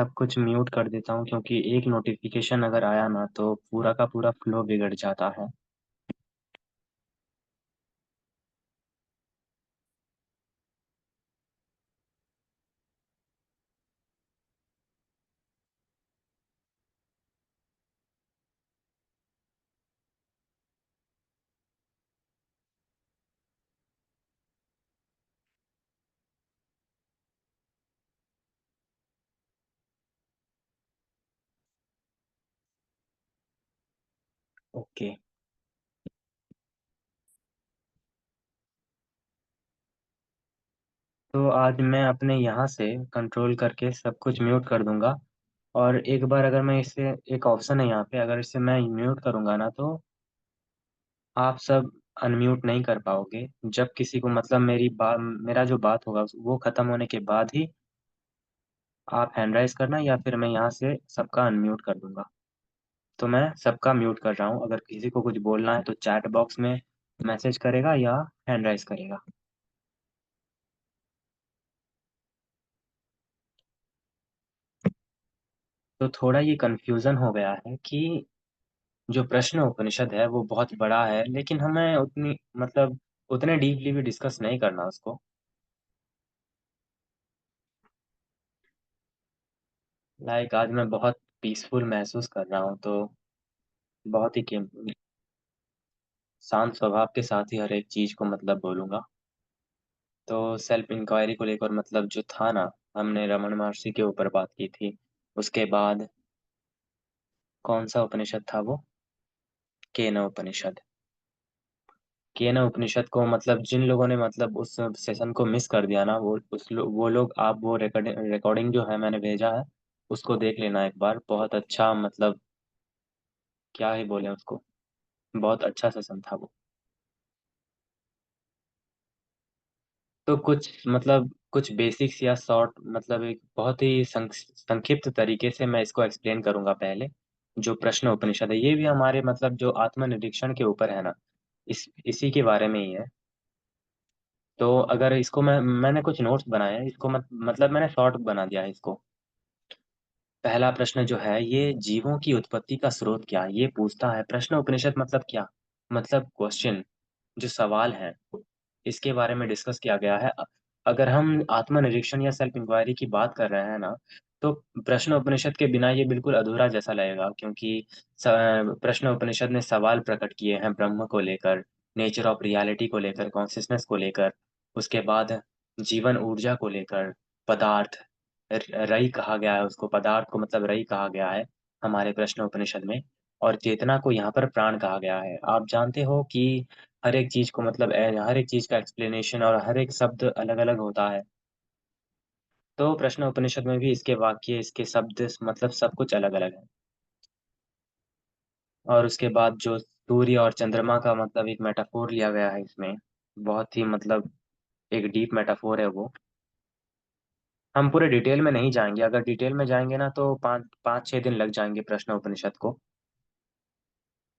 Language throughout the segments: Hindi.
सब कुछ म्यूट कर देता हूँ क्योंकि एक नोटिफिकेशन अगर आया ना तो पूरा का पूरा फ्लो बिगड़ जाता है। ओके। तो आज मैं अपने यहाँ से कंट्रोल करके सब कुछ म्यूट कर दूंगा। और एक बार अगर मैं इसे, एक ऑप्शन है यहाँ पे, अगर इसे मैं म्यूट करूंगा ना तो आप सब अनम्यूट नहीं कर पाओगे। जब किसी को मतलब मेरी बात, मेरा जो बात होगा वो खत्म होने के बाद ही आप हैंड राइज करना, या फिर मैं यहाँ से सबका अनम्यूट कर दूंगा। तो मैं सबका म्यूट कर रहा हूँ। अगर किसी को कुछ बोलना है तो चैट बॉक्स में मैसेज करेगा या हैंड राइज करेगा। तो थोड़ा ये कंफ्यूजन हो गया है कि जो प्रश्न उपनिषद है वो बहुत बड़ा है, लेकिन हमें उतनी मतलब उतने डीपली भी डिस्कस नहीं करना उसको। लाइक आज मैं बहुत पीसफुल महसूस कर रहा हूँ, तो बहुत ही शांत स्वभाव के साथ ही हर एक चीज को मतलब बोलूंगा। तो सेल्फ इंक्वायरी को लेकर मतलब जो था ना, हमने रमन महर्षि के ऊपर बात की थी। उसके बाद कौन सा उपनिषद था वो? केन उपनिषद। केन उपनिषद को मतलब जिन लोगों ने मतलब उस सेशन को मिस कर दिया ना, वो लोग, आप वो रिकॉर्डिंग रिकॉर्डिंग जो है मैंने भेजा है, उसको देख लेना एक बार। बहुत अच्छा मतलब, क्या ही बोले उसको, बहुत अच्छा सेशन था वो। तो कुछ मतलब कुछ बेसिक्स या शॉर्ट मतलब एक बहुत ही संक्षिप्त तरीके से मैं इसको एक्सप्लेन करूंगा पहले। जो प्रश्न उपनिषद है ये भी हमारे मतलब जो आत्मनिरीक्षण के ऊपर है ना, इसी के बारे में ही है। तो अगर इसको मैंने कुछ नोट्स बनाए हैं, इसको मतलब मैंने शॉर्ट बना दिया है इसको। पहला प्रश्न जो है, ये जीवों की उत्पत्ति का स्रोत क्या है, ये पूछता है। प्रश्न उपनिषद मतलब क्या, मतलब क्वेश्चन, जो सवाल है, इसके बारे में डिस्कस किया गया है। अगर हम आत्मनिरीक्षण या सेल्फ इंक्वायरी की बात कर रहे हैं ना, तो प्रश्न उपनिषद के बिना ये बिल्कुल अधूरा जैसा लगेगा, क्योंकि प्रश्न उपनिषद ने सवाल प्रकट किए हैं ब्रह्म को लेकर, नेचर ऑफ रियलिटी को लेकर, कॉन्शियसनेस को लेकर, उसके बाद जीवन ऊर्जा को लेकर, पदार्थ, रई कहा गया है उसको, पदार्थ को मतलब रई कहा गया है हमारे प्रश्न उपनिषद में। और चेतना को यहाँ पर प्राण कहा गया है। आप जानते हो कि हर एक चीज को मतलब हर एक चीज का एक्सप्लेनेशन और हर एक शब्द अलग अलग होता है। तो प्रश्न उपनिषद में भी इसके वाक्य, इसके शब्द मतलब सब कुछ अलग अलग है। और उसके बाद जो सूर्य और चंद्रमा का मतलब एक मेटाफोर लिया गया है इसमें, बहुत ही मतलब एक डीप मेटाफोर है वो। हम पूरे डिटेल में नहीं जाएंगे, अगर डिटेल में जाएंगे ना तो पाँच पाँच छः दिन लग जाएंगे प्रश्न उपनिषद को।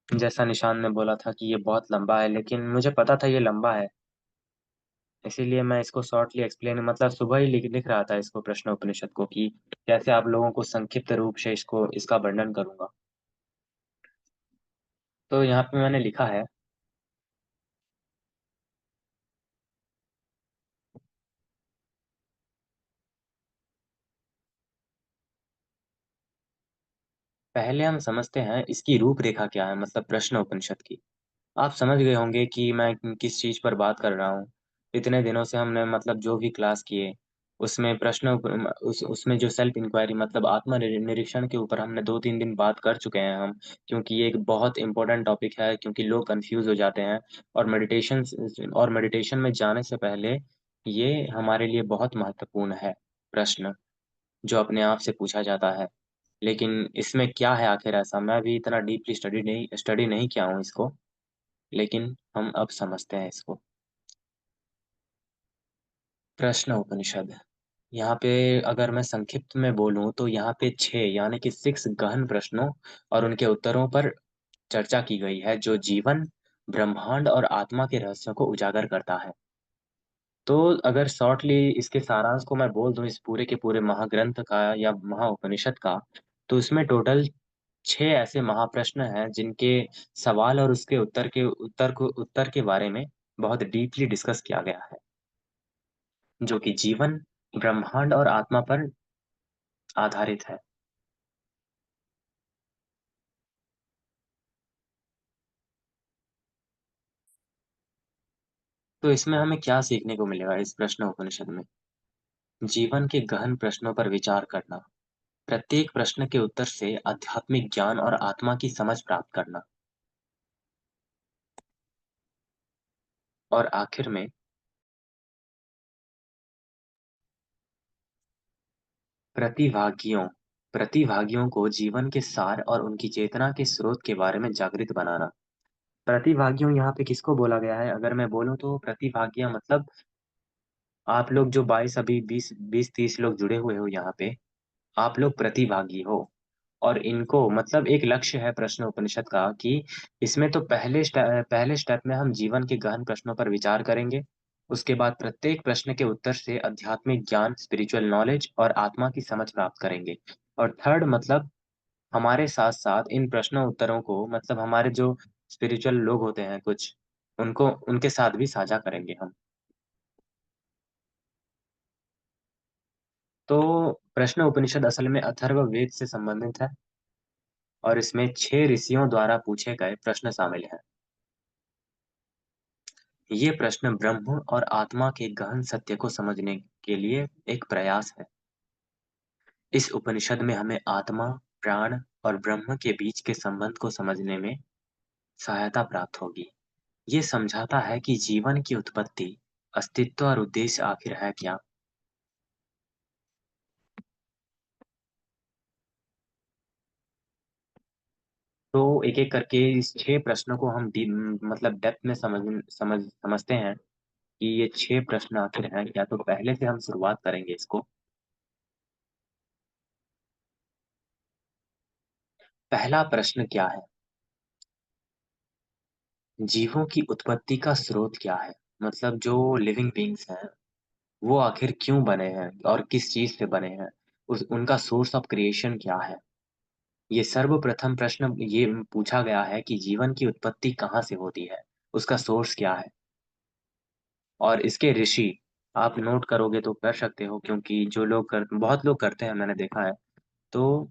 जैसा निशान ने बोला था कि ये बहुत लंबा है, लेकिन मुझे पता था ये लंबा है, इसीलिए मैं इसको शॉर्टली एक्सप्लेन मतलब सुबह ही लिख रहा था इसको, प्रश्न उपनिषद को, कि कैसे आप लोगों को संक्षिप्त रूप से इसको इसका वर्णन करूंगा। तो यहाँ पे मैंने लिखा है, पहले हम समझते हैं इसकी रूपरेखा क्या है, मतलब प्रश्न उपनिषद की। आप समझ गए होंगे कि मैं किस चीज पर बात कर रहा हूँ। इतने दिनों से हमने मतलब जो भी क्लास किए, उसमें उसमें जो सेल्फ इंक्वायरी मतलब आत्म निरीक्षण के ऊपर हमने 2-3 दिन बात कर चुके हैं हम। क्योंकि ये एक बहुत इंपॉर्टेंट टॉपिक है, क्योंकि लोग कंफ्यूज हो जाते हैं। और मेडिटेशन में जाने से पहले ये हमारे लिए बहुत महत्वपूर्ण है प्रश्न, जो अपने आप से पूछा जाता है। लेकिन इसमें क्या है आखिर ऐसा, मैं भी इतना डीपली स्टडी नहीं किया हूँ इसको, लेकिन हम अब समझते हैं इसको। प्रश्न उपनिषद, यहाँ पे अगर मैं संक्षिप्त में बोलूं तो यहाँ पे 6 यानी कि 6 गहन प्रश्नों और उनके उत्तरों पर चर्चा की गई है, जो जीवन, ब्रह्मांड और आत्मा के रहस्यों को उजागर करता है। तो अगर शॉर्टली इसके सारांश को मैं बोल दूँ इस पूरे के पूरे महाग्रंथ का या महाउपनिषद का, तो इसमें टोटल 6 ऐसे महाप्रश्न हैं जिनके सवाल और उसके उत्तर के बारे में बहुत डीपली डिस्कस किया गया है, जो कि जीवन, ब्रह्मांड और आत्मा पर आधारित है। तो इसमें हमें क्या सीखने को मिलेगा इस प्रश्न उपनिषद में? जीवन के गहन प्रश्नों पर विचार करना, प्रत्येक प्रश्न के उत्तर से आध्यात्मिक ज्ञान और आत्मा की समझ प्राप्त करना, और आखिर में प्रतिभागियों प्रतिभागियों को जीवन के सार और उनकी चेतना के स्रोत के बारे में जागृत बनाना। प्रतिभागियों यहाँ पे किसको बोला गया है? अगर मैं बोलूँ तो प्रतिभागियाँ मतलब आप लोग जो 22 अभी 20-30 लोग जुड़े हुए हो यहाँ पे, आप लोग प्रतिभागी हो। और इनको मतलब एक लक्ष्य है प्रश्न उपनिषद का कि इसमें तो पहले स्टेप में हम जीवन के गहन प्रश्नों पर विचार करेंगे। उसके बाद प्रत्येक प्रश्न के उत्तर से आध्यात्मिक ज्ञान, स्पिरिचुअल नॉलेज और आत्मा की समझ प्राप्त करेंगे। और थर्ड मतलब हमारे साथ-साथ इन प्रश्नों उत्तरों को मतलब हमारे जो स्पिरिचुअल लोग होते हैं कुछ, उनको उनके साथ भी साझा करेंगे हम। तो प्रश्न उपनिषद असल में अथर्ववेद से संबंधित है और इसमें 6 ऋषियों द्वारा पूछे गए प्रश्न शामिल हैं। ये प्रश्न ब्रह्म और आत्मा के गहन सत्य को समझने के लिए एक प्रयास है। इस उपनिषद में हमें आत्मा, प्राण और ब्रह्म के बीच के संबंध को समझने में सहायता प्राप्त होगी। ये समझाता है कि जीवन की उत्पत्ति, अस्तित्व और उद्देश्य आखिर है क्या? तो एक-एक करके इस 6 प्रश्नों को हम मतलब डेप्थ में समझते हैं कि ये 6 प्रश्न आखिर हैं क्या? तो पहले से हम शुरुआत करेंगे इसको। पहला प्रश्न क्या है? जीवों की उत्पत्ति का स्रोत क्या है? मतलब जो लिविंग बीइंग्स हैं, वो आखिर क्यों बने हैं और किस चीज़ से बने हैं? उस उनका सोर्स ऑफ क्रिएशन क्या है? ये सर्वप्रथम प्रश्न ये पूछा गया है कि जीवन की उत्पत्ति कहाँ से होती है? उसका सोर्स क्या है? और इसके ऋषि आप नोट करोगे तो कर सकते हो क्योंकि जो लोग कर बहुत लोग करते हैं मैंने देखा है। तो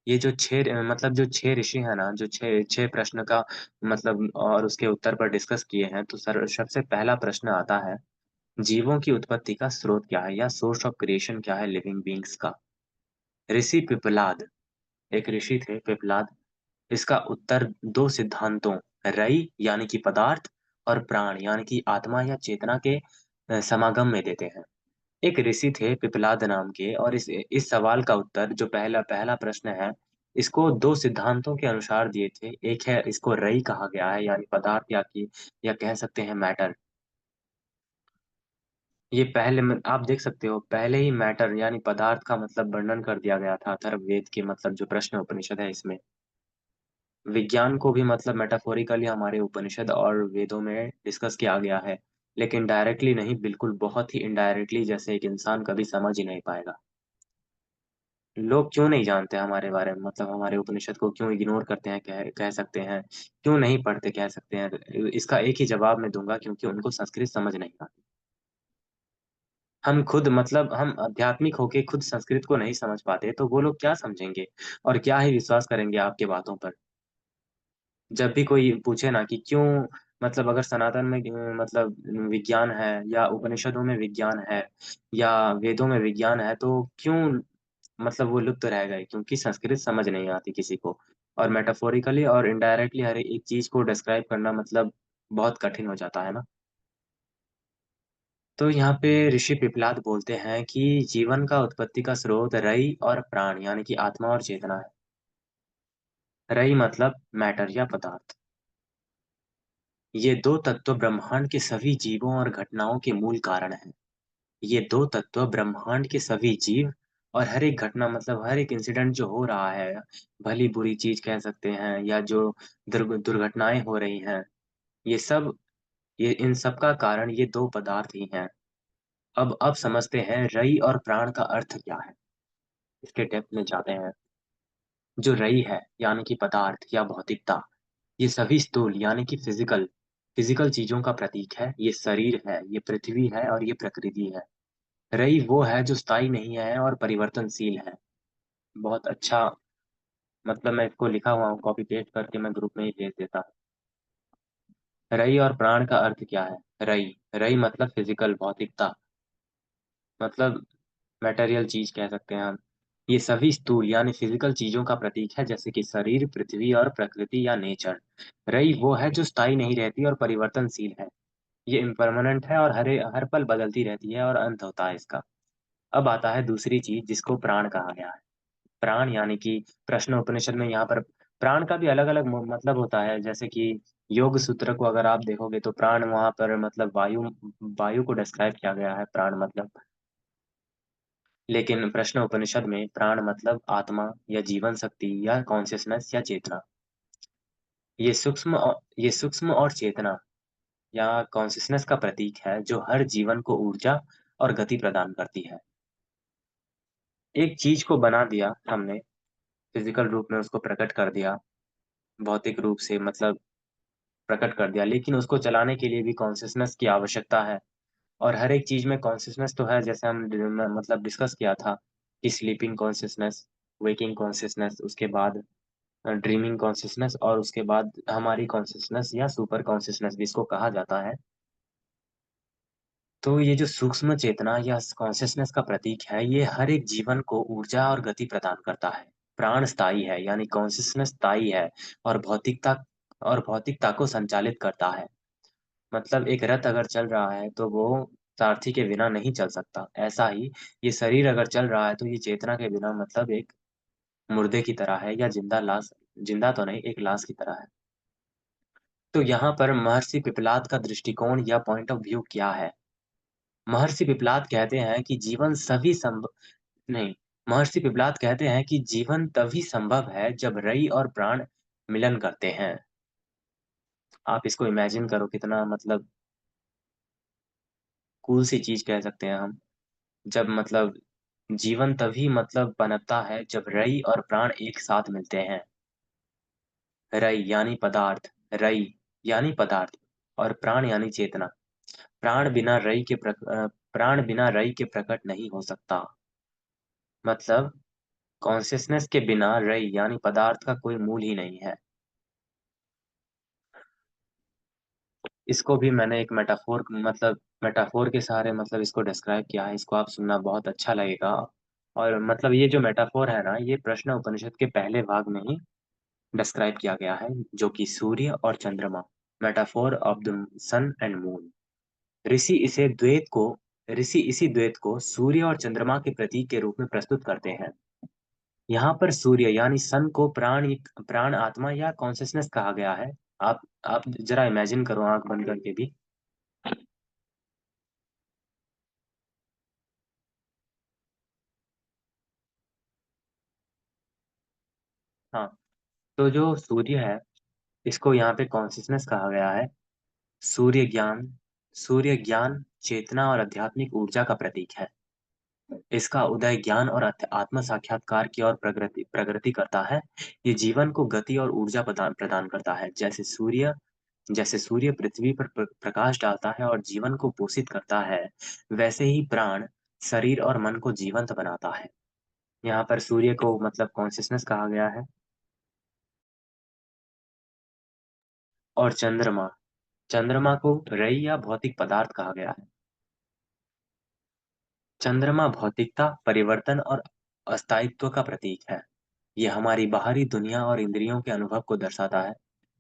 ये जो 6 मतलब जो 6 ऋषि हैं ना, जो 6 प्रश्न का मतलब और उसके उत्तर पर डिस्कस किए हैं, तो सबसे पहला प्रश्न आता है, जीवों की उत्पत्ति का स्रोत क्या है या सोर्स ऑफ क्रिएशन क्या है लिविंग बीइंग्स का? ऋषि पिपलाद, एक ऋषि थे पिपलाद, इसका उत्तर 2 सिद्धांतों रई यानी कि पदार्थ और प्राण यानी कि आत्मा या चेतना के समागम में देते हैं। एक ऋषि थे पिपलाद नाम के और इस सवाल का उत्तर जो पहला पहला प्रश्न है, इसको 2 सिद्धांतों के अनुसार दिए थे। एक है इसको रई कहा गया है यानी पदार्थ या कह सकते हैं मैटर। ये पहले में आप देख सकते हो पहले ही मैटर यानी पदार्थ का मतलब वर्णन कर दिया गया था अथर्ववेद के मतलब जो प्रश्न उपनिषद है इसमें। विज्ञान को भी मतलब मेटाफोरिकली हमारे उपनिषद और वेदों में डिस्कस किया गया है, लेकिन डायरेक्टली नहीं बिल्कुल बहुत ही इनडायरेक्टली जैसे एक इंसान कभी समझ ही नहीं पाएगा। लोग क्यों नहीं जानते हमारे बारे में मतलब हमारे उपनिषद को क्यों इग्नोर करते हैं कह कह सकते हैं, क्यों नहीं पढ़ते कह सकते हैं। इसका एक ही जवाब मैं दूँगा क्योंकि उनको संस्कृत समझ नहीं आती। हम खुद मतलब हम आध्यात्मिक होके खुद संस्कृत को नहीं समझ पाते, तो वो लोग क्या समझेंगे और क्या ही विश्वास करेंगे आपकी बातों पर। जब भी कोई पूछे ना कि क्यों मतलब अगर सनातन में मतलब विज्ञान है या उपनिषदों में विज्ञान है या वेदों में विज्ञान है, तो क्यों मतलब वो लुप्त रह गए? क्योंकि संस्कृत समझ नहीं आती किसी को और मेटाफोरिकली और इनडायरेक्टली हर एक चीज़ को डिस्क्राइब करना मतलब बहुत कठिन हो जाता है ना। तो यहाँ पे ऋषि पिपलाद बोलते हैं कि जीवन का उत्पत्ति का स्रोत रई और प्राण यानी कि आत्मा और चेतना है। रई मतलब मैटर या पदार्थ। ये 2 तत्व ब्रह्मांड के सभी जीवों और घटनाओं के मूल कारण हैं। ये 2 तत्व ब्रह्मांड के सभी जीव और हर एक घटना मतलब हर एक इंसिडेंट जो हो रहा है, भली-बुरी चीज़ कह सकते हैं या जो दुर्घटनाएँ हो रही हैं, ये सब ये इन सब का कारण ये 2 पदार्थ ही हैं। अब समझते हैं रई और प्राण का अर्थ क्या है। इसके डेप्थ में जाते हैं। जो रई है यानी कि पदार्थ या भौतिकता, ये सभी स्थूल यानी कि फिजिकल चीजों का प्रतीक है। ये शरीर है, ये पृथ्वी है और ये प्रकृति है। रई वो है जो स्थायी नहीं है और परिवर्तनशील है। बहुत अच्छा। मतलब मैं इसको लिखा हुआ हूँ, कॉपी पेस्ट करके मैं ग्रुप में ही भेज देता हूँ। रई और प्राण का अर्थ क्या है। रई रई मतलब फिजिकल, भौतिकता, मतलब मटेरियल चीज कह सकते हैं हम। ये सभी स्थूल यानी फिजिकल चीजों का प्रतीक है, जैसे कि शरीर, पृथ्वी और प्रकृति या नेचर। रई वो है जो स्थायी नहीं रहती और परिवर्तनशील है। ये इम्परमानेंट है और हर पल बदलती रहती है और अंत होता है इसका। अब आता है दूसरी चीज जिसको प्राण कहा गया है। प्राण यानी कि प्रश्न उपनिषद में यहाँ पर प्राण का भी अलग अलग मतलब होता है। जैसे कि योग सूत्र को अगर आप देखोगे तो प्राण वहां पर मतलब वायु वायु को डिस्क्राइब किया गया है, प्राण मतलब। लेकिन प्रश्न उपनिषद में प्राण मतलब आत्मा या जीवन शक्ति या कॉन्शियसनेस या चेतना। ये सूक्ष्म और चेतना या कॉन्शियसनेस का प्रतीक है जो हर जीवन को ऊर्जा और गति प्रदान करती है। एक चीज को बना दिया हमने, फिजिकल रूप में उसको प्रकट कर दिया, भौतिक रूप से मतलब प्रकट कर दिया, लेकिन उसको चलाने के लिए भी कॉन्शियसनेस की आवश्यकता है। और हर एक चीज में कॉन्शियसनेस तो है, जैसे हम मतलब डिस्कस किया था कि स्लीपिंग कॉन्शियसनेस, वेकिंग कॉन्शियसनेस, उसके बाद ड्रीमिंग कॉन्शियसनेस और उसके बाद हमारी कॉन्शियसनेस या सुपर कॉन्शियसनेस जिसको कहा जाता है। तो ये जो सूक्ष्म चेतना या कॉन्शियसनेस का प्रतीक है, ये हर एक जीवन को ऊर्जा और गति प्रदान करता है। प्राण स्थायी है यानी कॉन्शियसनेस स्थायी है और भौतिकता को संचालित करता है। मतलब एक रथ अगर चल रहा है तो वो सारथी के बिना नहीं चल सकता। ऐसा ही ये शरीर अगर चल रहा है तो ये चेतना के बिना मतलब एक मुर्दे की तरह है या जिंदा लाश, जिंदा तो नहीं, एक लाश की तरह है। तो यहाँ पर महर्षि पिपलाद का दृष्टिकोण या पॉइंट ऑफ व्यू क्या है। महर्षि पिपलाद कहते हैं कि जीवन सभी संभव नहीं महर्षि पिपलाद कहते हैं कि जीवन तभी संभव है जब रई और प्राण मिलन करते हैं। आप इसको इमेजिन करो, कितना मतलब कूल सी चीज कह सकते हैं हम। जब मतलब जीवन तभी मतलब पनपता है जब रई और प्राण एक साथ मिलते हैं। रई यानी पदार्थ, रई यानी पदार्थ और प्राण यानी चेतना। प्राण बिना रई के प्रकट नहीं हो सकता। मतलब कॉन्शियसनेस के बिना रई यानी पदार्थ का कोई मूल ही नहीं है। इसको भी मैंने एक मेटाफोर के सहारे मतलब इसको डिस्क्राइब किया है। इसको आप सुनना बहुत अच्छा लगेगा। और मतलब ये जो मेटाफोर है ना, ये प्रश्न उपनिषद के पहले भाग में ही डिस्क्राइब किया गया है, जो कि सूर्य और चंद्रमा, metaphor of the sun and moon. ऋषि इसे द्वैत को ऋषि इसी द्वैत को सूर्य और चंद्रमा के प्रतीक के रूप में प्रस्तुत करते हैं। यहाँ पर सूर्य यानी सन को प्राण आत्मा या कॉन्शियसनेस कहा गया है। आप जरा इमेजिन करो आंख बंद करके भी। हाँ, तो जो सूर्य है, इसको यहाँ पे कॉन्शियसनेस कहा गया है। सूर्य ज्ञान सूर्य ज्ञान, चेतना और आध्यात्मिक ऊर्जा का प्रतीक है। इसका उदय ज्ञान और आत्म साक्षात्कार की ओर प्रगति प्रगति करता है। ये जीवन को गति और ऊर्जा प्रदान प्रदान करता है। जैसे सूर्य पृथ्वी पर प्रकाश डालता है और जीवन को पोषित करता है, वैसे ही प्राण शरीर और मन को जीवंत बनाता है। यहाँ पर सूर्य को मतलब कॉन्शियसनेस कहा गया है। और चंद्रमा को रई या भौतिक पदार्थ कहा गया है। चंद्रमा भौतिकता, परिवर्तन और अस्थायित्व का प्रतीक है। ये हमारी बाहरी दुनिया और इंद्रियों के अनुभव को दर्शाता है।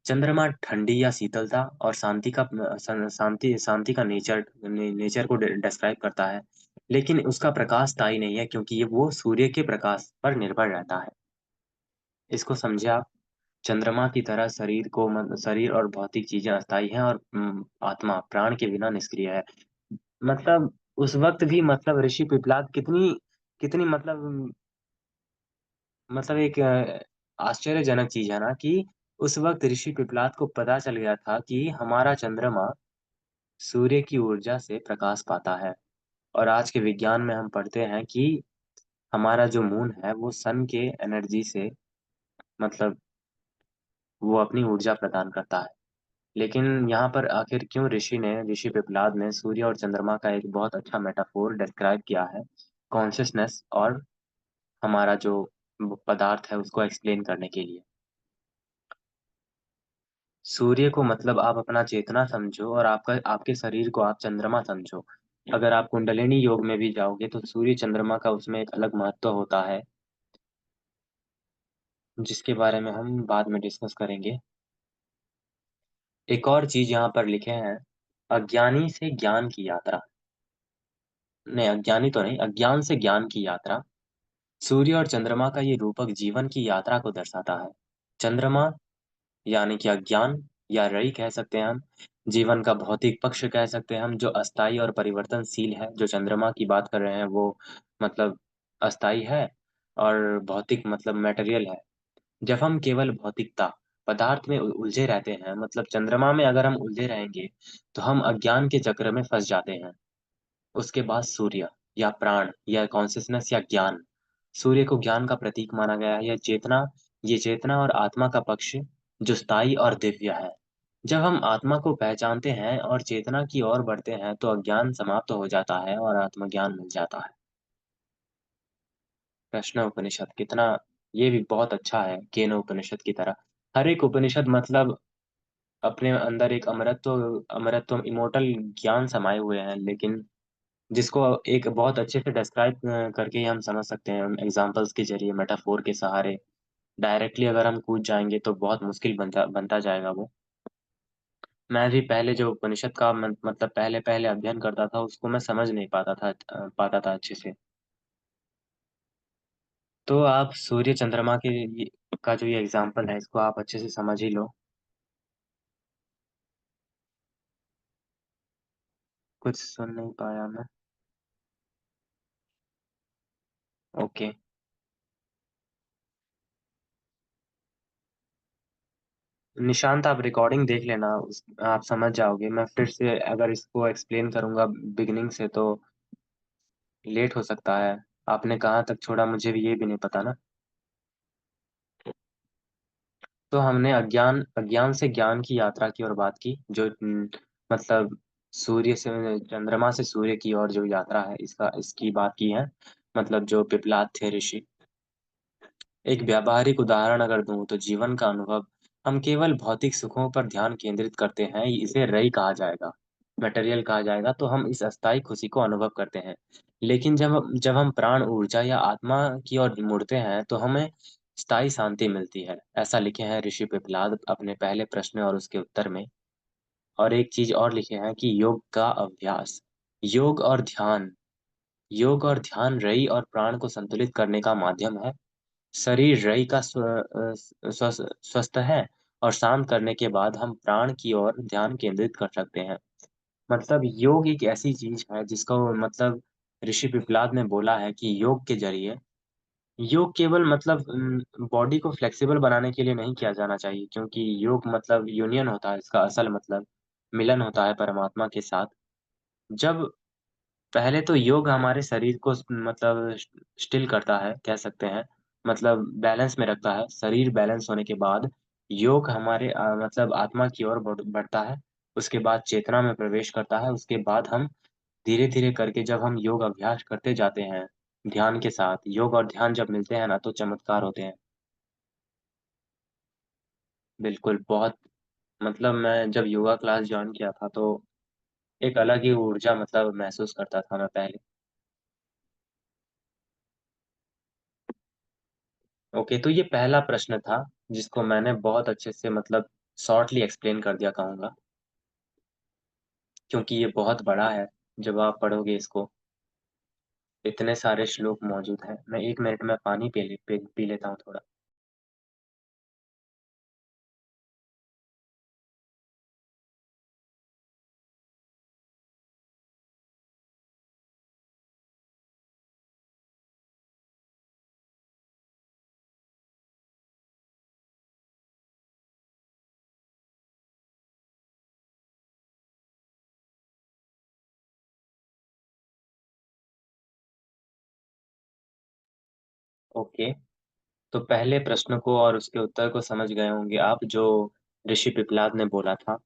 चंद्रमा ठंडी या शीतलता और शांति का नेचर को डिस्क्राइब करता है। लेकिन उसका प्रकाश स्थायी नहीं है, क्योंकि ये वो सूर्य के प्रकाश पर निर्भर रहता है। इसको समझे आप। चंद्रमा की तरह शरीर और भौतिक चीजें अस्थायी हैं और आत्मा प्राण के बिना निष्क्रिय है। मतलब उस वक्त भी मतलब ऋषि पिपलाद कितनी कितनी मतलब एक आश्चर्यजनक चीज है ना, कि उस वक्त ऋषि पिपलाद को पता चल गया था कि हमारा चंद्रमा सूर्य की ऊर्जा से प्रकाश पाता है। और आज के विज्ञान में हम पढ़ते हैं कि हमारा जो मून है वो सन के एनर्जी से मतलब वो अपनी ऊर्जा प्रदान करता है। लेकिन यहाँ पर आखिर क्यों ऋषि पिपलाद ने सूर्य और चंद्रमा का एक बहुत अच्छा मेटाफोर डिस्क्राइब किया है कॉन्शियसनेस और हमारा जो पदार्थ है उसको एक्सप्लेन करने के लिए। सूर्य को मतलब आप अपना चेतना समझो और आपका आपके शरीर को आप चंद्रमा समझो। अगर आप कुंडलिनी योग में भी जाओगे तो सूर्य चंद्रमा का उसमें एक अलग महत्व होता है, जिसके बारे में हम बाद में डिस्कस करेंगे। एक और चीज यहाँ पर लिखे हैं, अज्ञानी से ज्ञान की यात्रा। नहीं, अज्ञानी तो नहीं, अज्ञान से ज्ञान की यात्रा। सूर्य और चंद्रमा का ये रूपक जीवन की यात्रा को दर्शाता है। चंद्रमा यानी कि अज्ञान या रई कह सकते हैं हम, जीवन का भौतिक पक्ष कह सकते हैं हम, जो अस्थाई और परिवर्तनशील है। जो चंद्रमा की बात कर रहे हैं वो मतलब अस्थाई है और भौतिक मतलब मटेरियल है। जब हम केवल भौतिकता पदार्थ में उलझे रहते हैं, मतलब चंद्रमा में अगर हम उलझे रहेंगे तो हम अज्ञान के चक्र में फंस जाते हैं। उसके बाद सूर्य या प्राण या कॉन्सियसनेस या ज्ञान। सूर्य को ज्ञान का प्रतीक माना गया है। ये चेतना और आत्मा का पक्ष जो स्थायी और दिव्य है। जब हम आत्मा को पहचानते हैं और चेतना की ओर बढ़ते हैं तो अज्ञान समाप्त हो जाता है और आत्मज्ञान मिल जाता है। प्रश्न उपनिषद कितना, ये भी बहुत अच्छा है केन उपनिषद की तरह। हर एक उपनिषद मतलब अपने अंदर एक अमरत्व इमोर्टल ज्ञान समाये हुए हैं, लेकिन जिसको एक बहुत अच्छे से डिस्क्राइब करके ही हम समझ सकते हैं एग्जांपल्स के जरिए, मेटाफोर के सहारे। डायरेक्टली अगर हम कूद जाएंगे तो बहुत मुश्किल बनता बनता जाएगा वो। मैं भी पहले जो उपनिषद का मतलब पहले पहले अध्ययन करता था उसको मैं समझ नहीं पाता था अच्छे से। तो आप सूर्य चंद्रमा का जो ये एग्जांपल है इसको आप अच्छे से समझ ही लो। कुछ सुन नहीं पाया मैं। ओके। निशांत आप रिकॉर्डिंग देख लेना, आप समझ जाओगे। मैं फिर से अगर इसको एक्सप्लेन करूंगा बिगिनिंग से तो लेट हो सकता है। आपने कहाँ तक छोड़ा मुझे भी ये भी नहीं पता ना। तो हमने अज्ञान अज्ञान से ज्ञान की यात्रा की ओर बात की, जो मतलब सूर्य से चंद्रमा से सूर्य की ओर जो यात्रा है इसकी बात की है। मतलब जो पिपलाद थे ऋषि। एक व्यावहारिक उदाहरण अगर दूं तो जीवन का अनुभव, हम केवल भौतिक सुखों पर ध्यान केंद्रित करते हैं, इसे रई कहा जाएगा, मटेरियल कहा जाएगा, तो हम इस अस्थायी खुशी को अनुभव करते हैं। लेकिन जब हम प्राण ऊर्जा या आत्मा की ओर मुड़ते हैं तो हमें स्थायी शांति मिलती है। ऐसा लिखे हैं ऋषि पिपलाद अपने पहले प्रश्न और उसके उत्तर में। और एक चीज और लिखे हैं कि योग का अभ्यास, योग और ध्यान योग और ध्यान रई और प्राण को संतुलित करने का माध्यम है। शरीर रई का स्वस्थ है और शांत करने के बाद हम प्राण की ओर ध्यान केंद्रित कर सकते हैं। मतलब योग एक ऐसी चीज है जिसको मतलब ऋषि पिपलाद ने बोला है कि योग के जरिए, योग केवल मतलब बॉडी को फ्लेक्सिबल बनाने के लिए नहीं किया जाना चाहिए, क्योंकि योग मतलब यूनियन होता है, इसका असल मतलब मिलन होता है परमात्मा के साथ। जब पहले तो योग हमारे शरीर को मतलब स्टिल करता है कह सकते हैं, मतलब बैलेंस में रखता है। शरीर बैलेंस होने के बाद योग हमारे मतलब आत्मा की ओर बढ़ता है। उसके बाद चेतना में प्रवेश करता है। उसके बाद हम धीरे धीरे करके जब हम योग अभ्यास करते जाते हैं ध्यान के साथ, योग और ध्यान जब मिलते हैं ना तो चमत्कार होते हैं। बिल्कुल, बहुत मतलब मैं जब योगा क्लास ज्वाइन किया था तो एक अलग ही ऊर्जा मतलब महसूस करता था मैं पहले। ओके, तो ये पहला प्रश्न था जिसको मैंने बहुत अच्छे से मतलब शॉर्टली एक्सप्लेन कर दिया कहूँगा, क्योंकि ये बहुत बड़ा है। जब आप पढ़ोगे इसको, इतने सारे श्लोक मौजूद हैं। मैं 1 मिनट में पानी पी लेता हूँ थोड़ा। ओके। तो पहले प्रश्न को और उसके उत्तर को समझ गए होंगे आप, जो ऋषि पिपलाद ने बोला था।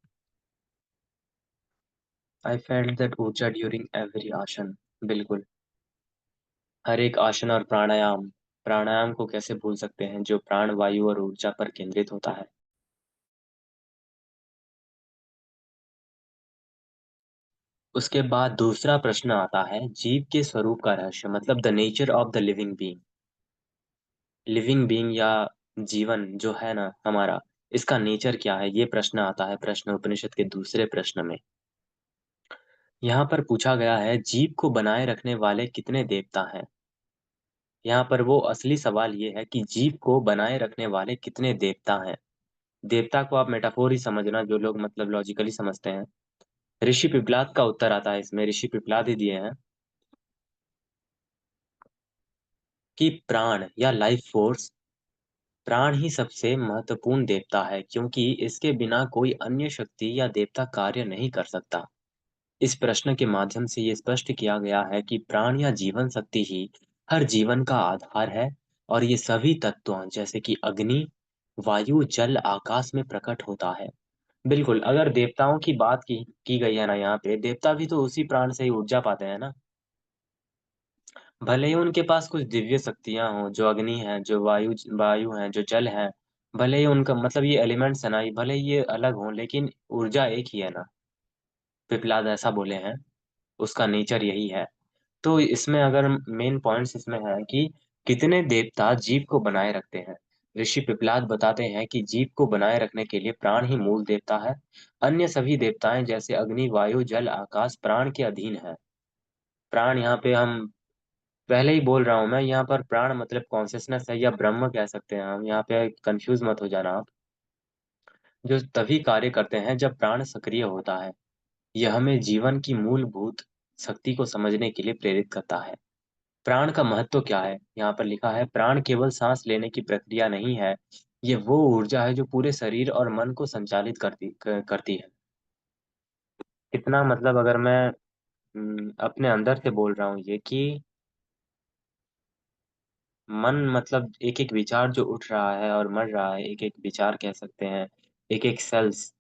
आई फेल्ट दैट ऊर्जा ड्यूरिंग एवरी आसन। बिल्कुल। हर एक आसन और प्राणायाम, प्राणायाम को कैसे भूल सकते हैं, जो प्राण वायु और ऊर्जा पर केंद्रित होता है। उसके बाद दूसरा प्रश्न आता है, जीव के स्वरूप का रहस्य, मतलब the nature of the living being. Living being या जीवन जो है ना हमारा, इसका नेचर क्या है, ये प्रश्न आता है प्रश्न उपनिषद के दूसरे प्रश्न में। यहाँ पर पूछा गया है, जीव को बनाए रखने वाले कितने देवता हैं। यहाँ पर वो असली सवाल ये है कि जीव को बनाए रखने वाले कितने देवता हैं। देवता को आप मेटाफोर ही समझना, जो लोग मतलब लॉजिकली समझते हैं। ऋषि पिपलाद का उत्तर आता है इसमें, ऋषि पिपलाद ही दिए हैं कि प्राण या लाइफ फोर्स, प्राण ही सबसे महत्वपूर्ण देवता है, क्योंकि इसके बिना कोई अन्य शक्ति या देवता कार्य नहीं कर सकता। इस प्रश्न के माध्यम से ये स्पष्ट किया गया है कि प्राण या जीवन शक्ति ही हर जीवन का आधार है, और ये सभी तत्वों जैसे कि अग्नि, वायु, जल, आकाश में प्रकट होता है। बिल्कुल, अगर देवताओं की बात की गई है ना यहाँ पे, देवता भी तो उसी प्राण से ही ऊर्जा पाते हैं ना। भले ही उनके पास कुछ दिव्य शक्तियां हों, जो अग्नि है, जो वायु है, जो जल है, भले ही उनका मतलब ये एलिमेंट्स है ना, भले ही ये अलग हों, लेकिन ऊर्जा एक ही है ना। पिपलाद ऐसा बोले हैं, उसका नेचर यही है। तो इसमें अगर मेन पॉइंट्स इसमें है कि कितने देवता जीव को बनाए रखते हैं। ऋषि पिपलाद बताते हैं कि जीव को बनाए रखने के लिए प्राण ही मूल देवता है। अन्य सभी देवताएं जैसे अग्नि, वायु, जल, आकाश प्राण के अधीन है। प्राण यहाँ पे हम पहले ही बोल रहा हूँ मैं, यहाँ पर प्राण मतलब कॉन्सियसनेस है, या ब्रह्म कह सकते हैं हम, यहाँ पे कंफ्यूज मत हो जाना आप। जो तभी कार्य करते हैं जब प्राण सक्रिय होता है। यह हमें जीवन की मूलभूत शक्ति को समझने के लिए प्रेरित करता है। प्राण का महत्व क्या है, यहाँ पर लिखा है, प्राण केवल सांस लेने की प्रक्रिया नहीं है, ये वो ऊर्जा है जो पूरे शरीर और मन को संचालित करती है। कितना मतलब, अगर मैं अपने अंदर से बोल रहा हूँ ये कि मन मतलब एक एक विचार जो उठ रहा है और मर रहा है, एक एक विचार कह सकते हैं, एक एक सेल्स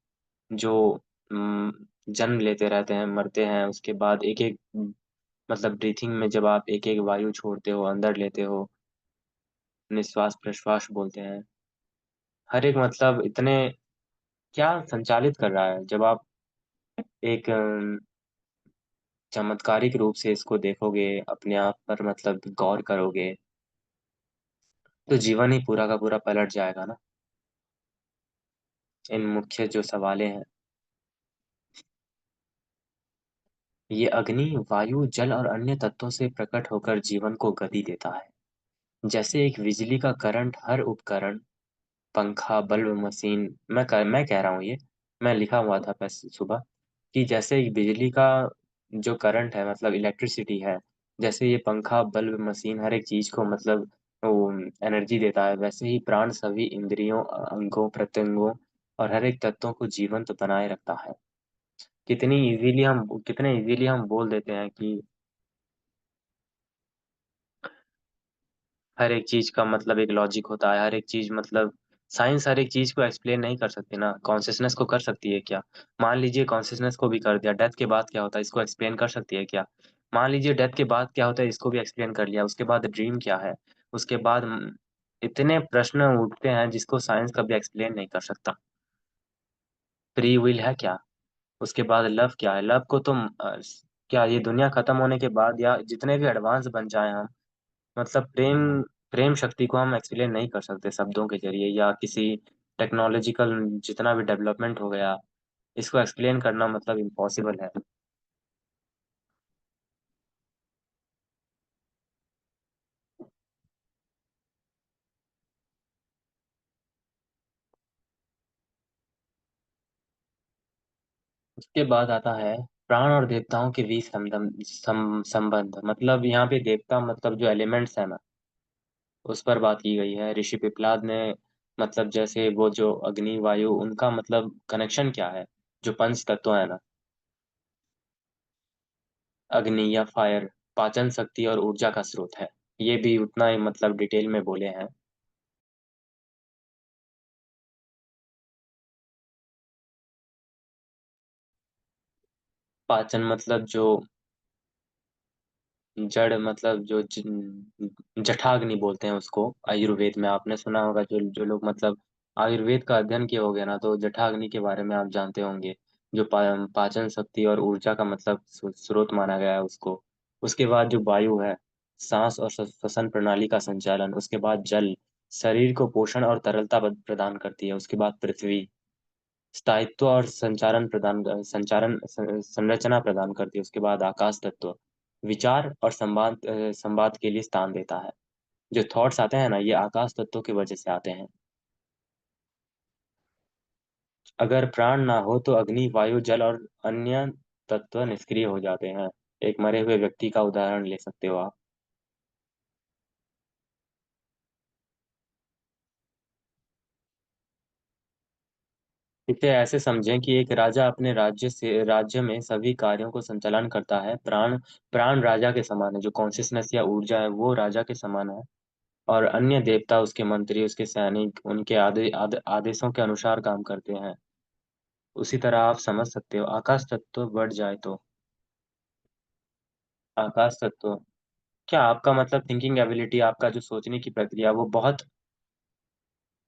जो जन्म लेते रहते हैं, मरते हैं, उसके बाद एक एक मतलब ब्रीथिंग में जब आप एक एक वायु छोड़ते हो, अंदर लेते हो, निश्वास प्रश्वास बोलते हैं, हर एक मतलब इतने क्या संचालित कर रहा है। जब आप एक चमत्कारिक रूप से इसको देखोगे, अपने आप पर मतलब गौर करोगे, तो जीवन ही पूरा का पूरा पलट जाएगा ना। इन मुख्य जो सवालें हैं, ये अग्नि, वायु, जल और अन्य तत्वों से प्रकट होकर जीवन को गति देता है। जैसे एक बिजली का करंट हर उपकरण, पंखा, बल्ब, मशीन, मैं कह रहा हूँ ये, मैं लिखा हुआ था सुबह, कि जैसे एक बिजली का जो करंट है मतलब इलेक्ट्रिसिटी है, जैसे ये पंखा, बल्ब, मशीन हर एक चीज को मतलब वो एनर्जी देता है, वैसे ही प्राण सभी इंद्रियों, अंगों, प्रत्यंगों और हर एक तत्वों को जीवंत बनाए रखता है। कितने इजीली हम बोल देते हैं कि हर एक चीज का मतलब एक लॉजिक होता है, हर एक चीज मतलब साइंस हर एक चीज को एक्सप्लेन नहीं कर सकती ना, कॉन्शियसनेस को कर सकती है क्या। मान लीजिए कॉन्शियसनेस को भी कर दिया, डेथ के बाद क्या होता है इसको एक्सप्लेन कर सकती है क्या। मान लीजिए डेथ के बाद क्या होता है इसको भी एक्सप्लेन कर लिया, उसके बाद ड्रीम क्या है, उसके बाद इतने प्रश्न उठते हैं जिसको साइंस कभी एक्सप्लेन नहीं कर सकता। फ्री विल है क्या, उसके बाद लव क्या है, लव को तुम क्या ये दुनिया खत्म होने के बाद या जितने भी एडवांस बन जाए हम, मतलब प्रेम, प्रेम शक्ति को हम एक्सप्लेन नहीं कर सकते शब्दों के जरिए, या किसी टेक्नोलॉजिकल जितना भी डेवलपमेंट हो गया, इसको एक्सप्लेन करना मतलब इम्पॉसिबल है। उसके बाद आता है प्राण और देवताओं के बीच संबंध, मतलब यहाँ पे देवता मतलब जो एलिमेंट्स है ना, उस पर बात की गई है ऋषि पिपलाद ने। मतलब जैसे वो जो अग्नि, वायु, उनका मतलब कनेक्शन क्या है, जो पंच तत्व है ना, अग्नि या फायर पाचन शक्ति और ऊर्जा का स्रोत है। ये भी उतना ही मतलब डिटेल में बोले हैं। पाचन मतलब जो जड़ मतलब जठाग्नि बोलते हैं उसको आयुर्वेद में। आपने सुना होगा, जो जो लोग मतलब आयुर्वेद का अध्ययन किए होगे ना, तो जठाग्नि के बारे में आप जानते होंगे। जो पाचन शक्ति और ऊर्जा का मतलब स्रोत माना गया है उसको। उसके बाद जो वायु है, सांस और श्वसन प्रणाली का संचालन। उसके बाद जल, शरीर को पोषण और तरलता प्रदान करती है। उसके बाद पृथ्वी, स्थायित्व और संरचना प्रदान करती है। उसके बाद आकाश तत्व, विचार और संवाद के लिए स्थान देता है। जो थॉट्स आते हैं ना, ये आकाश तत्व की वजह से आते हैं। अगर प्राण ना हो तो अग्नि, वायु, जल और अन्य तत्व निष्क्रिय हो जाते हैं। एक मरे हुए व्यक्ति का उदाहरण ले सकते हो आप। इसे ऐसे समझें कि एक राजा अपने राज्य में सभी कार्यों को संचालन करता है। प्राण प्राण राजा के समान है। जो कॉन्शियसनेस या ऊर्जा है, वो राजा के समान है। और अन्य देवता, उसके मंत्री, उसके सैनिक उनके आदेशों के अनुसार काम करते हैं। उसी तरह आप समझ सकते हो, आकाश तत्व बढ़ जाए तो आकाश तत्व, क्या आपका मतलब थिंकिंग एबिलिटी, आपका जो सोचने की प्रक्रिया, वो बहुत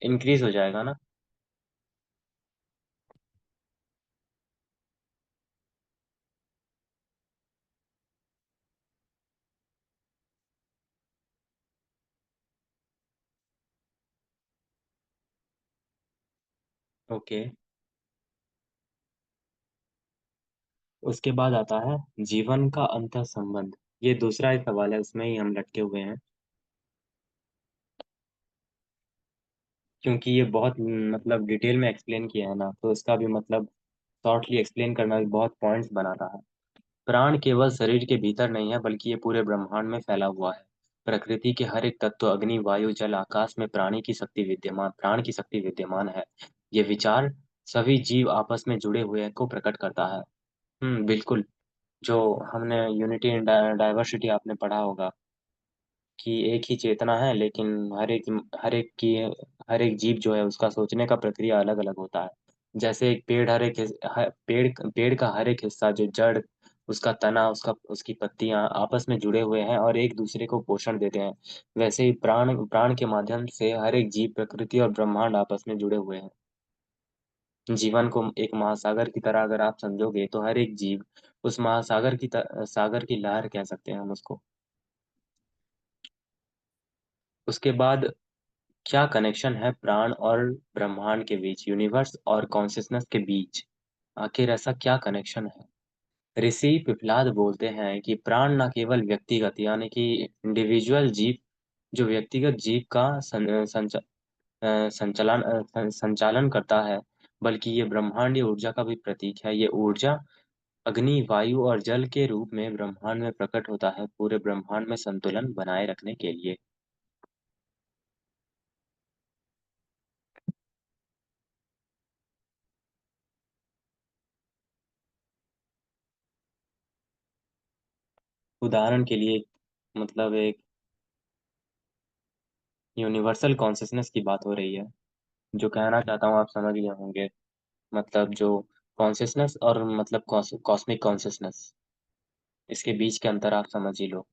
इंक्रीज हो जाएगा ना। ओके। उसके बाद आता है जीवन का अंत संबंध। ये दूसरा ही सवाल है, उसमें ही हम लटके हुए हैं। क्योंकि ये बहुत मतलब डिटेल में एक्सप्लेन किया है ना, तो इसका भी मतलब शॉर्टली एक्सप्लेन करना भी बहुत पॉइंट्स बनाता है। प्राण केवल शरीर के भीतर नहीं है, बल्कि ये पूरे ब्रह्मांड में फैला हुआ है। प्रकृति के हर एक तत्व, अग्नि, वायु, जल, आकाश में प्राण की शक्ति विद्यमान है। ये विचार सभी जीव आपस में जुड़े हुए को प्रकट करता है। बिल्कुल। जो हमने यूनिटी इन डाइवर्सिटी आपने पढ़ा होगा, कि एक ही चेतना है, लेकिन हर एक की हर एक जीव जो है, उसका सोचने का प्रक्रिया अलग अलग होता है। जैसे एक पेड़, पेड़ का हर एक हिस्सा, जो जड़, उसका तना, उसकी पत्तियां आपस में जुड़े हुए हैं और एक दूसरे को पोषण देते हैं। वैसे ही प्राण प्राण के माध्यम से हर एक जीव, प्रकृति और ब्रह्मांड आपस में जुड़े हुए हैं। जीवन को एक महासागर की तरह अगर आप समझोगे, तो हर एक जीव उस सागर की लहर कह सकते हैं हम उसको। उसके बाद, क्या कनेक्शन है प्राण और ब्रह्मांड के बीच, यूनिवर्स और कॉन्शियसनेस के बीच? आखिर ऐसा क्या कनेक्शन है? ऋषि पिपलाद बोलते हैं कि प्राण न केवल व्यक्तिगत, यानी कि इंडिविजुअल जीव, जो व्यक्तिगत जीव का संचालन करता है, बल्कि ये ब्रह्मांडीय ऊर्जा का भी प्रतीक है। ये ऊर्जा अग्नि, वायु और जल के रूप में ब्रह्मांड में प्रकट होता है, पूरे ब्रह्मांड में संतुलन बनाए रखने के लिए। उदाहरण के लिए, मतलब एक यूनिवर्सल कॉन्शियसनेस की बात हो रही है। जो कहना चाहता हूँ आप समझ गए होंगे। मतलब जो कॉन्शियसनेस और मतलब कॉस्मिक कॉन्शियसनेस, इसके बीच के अंतर आप समझ ही लो।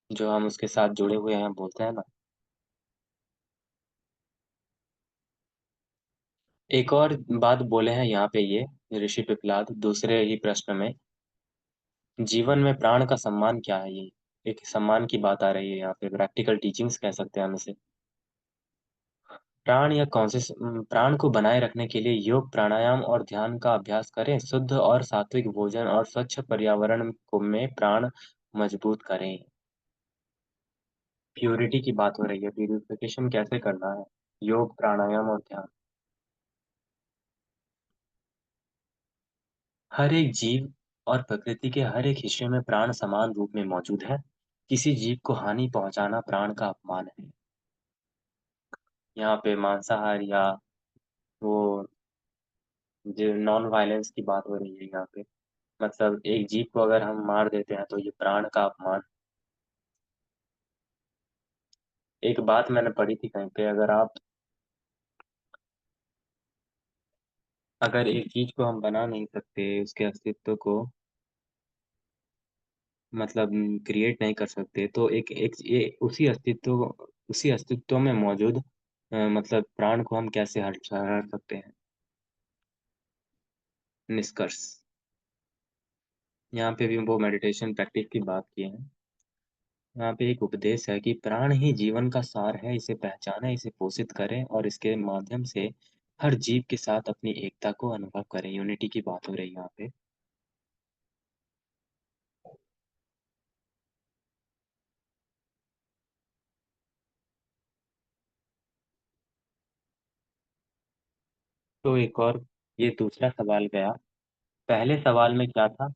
जो हम उसके साथ जुड़े हुए हैं बोलते हैं ना। एक और बात बोले हैं यहाँ पे ये ऋषि पिपलाद दूसरे ही प्रश्न में, जीवन में प्राण का सम्मान क्या है। ये एक सम्मान की बात आ रही है यहाँ पे, प्रैक्टिकल टीचिंग्स कह सकते हैं हम इसे। प्राण को बनाए रखने के लिए योग, प्राणायाम और ध्यान का अभ्यास करें। शुद्ध और सात्विक भोजन और स्वच्छ पर्यावरण को में प्राण मजबूत करें। प्योरिटी की बात हो रही है, प्यूरिफिकेशन कैसे करना है। योग, प्राणायाम और ध्यान। हर एक जीव और प्रकृति के हर एक हिस्से में प्राण समान रूप में मौजूद है। किसी जीव को हानि पहुंचाना प्राण का अपमान है। यहाँ पे मांसाहार या वो जो नॉन वायलेंस की बात हो रही है यहाँ पे। मतलब एक जीव को अगर हम मार देते हैं, तो ये प्राण का अपमान। एक बात मैंने पढ़ी थी कहीं पे, अगर एक चीज को हम बना नहीं सकते, उसके अस्तित्व को मतलब क्रिएट नहीं कर सकते, तो एक एक ये उसी अस्तित्व में मौजूद मतलब प्राण को हम कैसे हर सकते हैं। निष्कर्ष, यहाँ पे भी वो मेडिटेशन प्रैक्टिस की बात की है। यहाँ पे एक उपदेश है कि प्राण ही जीवन का सार है, इसे पहचाने, इसे पोषित करें और इसके माध्यम से हर जीव के साथ अपनी एकता को अनुभव करें। यूनिटी की बात हो रही है यहाँ पे। तो एक और, ये दूसरा सवाल गया। पहले सवाल में क्या था?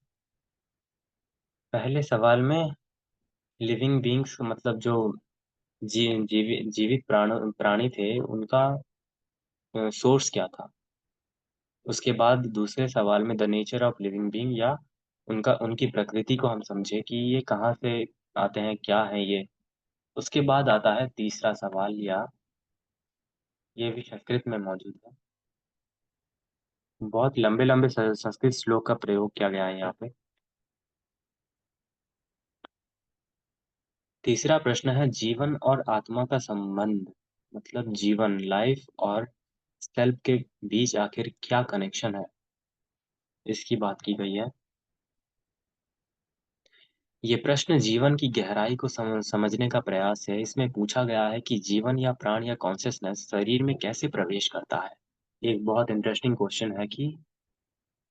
पहले सवाल में लिविंग बींग्स मतलब जो जीवित प्राणी थे, उनका सोर्स क्या था। उसके बाद दूसरे सवाल में the nature of living being, या उनकी प्रकृति को हम समझे कि ये कहाँ से आते हैं, क्या है ये। उसके बाद आता है तीसरा सवाल, या ये भी संस्कृत में मौजूद है। बहुत लंबे लंबे संस्कृत श्लोक का प्रयोग किया गया है यहाँ पे। तीसरा प्रश्न है, जीवन और आत्मा का संबंध, मतलब जीवन, लाइफ और सेल्फ के बीच आखिर क्या कनेक्शन है, इसकी बात की गई है। ये प्रश्न जीवन की गहराई को समझने का प्रयास है। इसमें पूछा गया है कि जीवन या प्राण या कॉन्शियसनेस शरीर में कैसे प्रवेश करता है। एक बहुत इंटरेस्टिंग क्वेश्चन है कि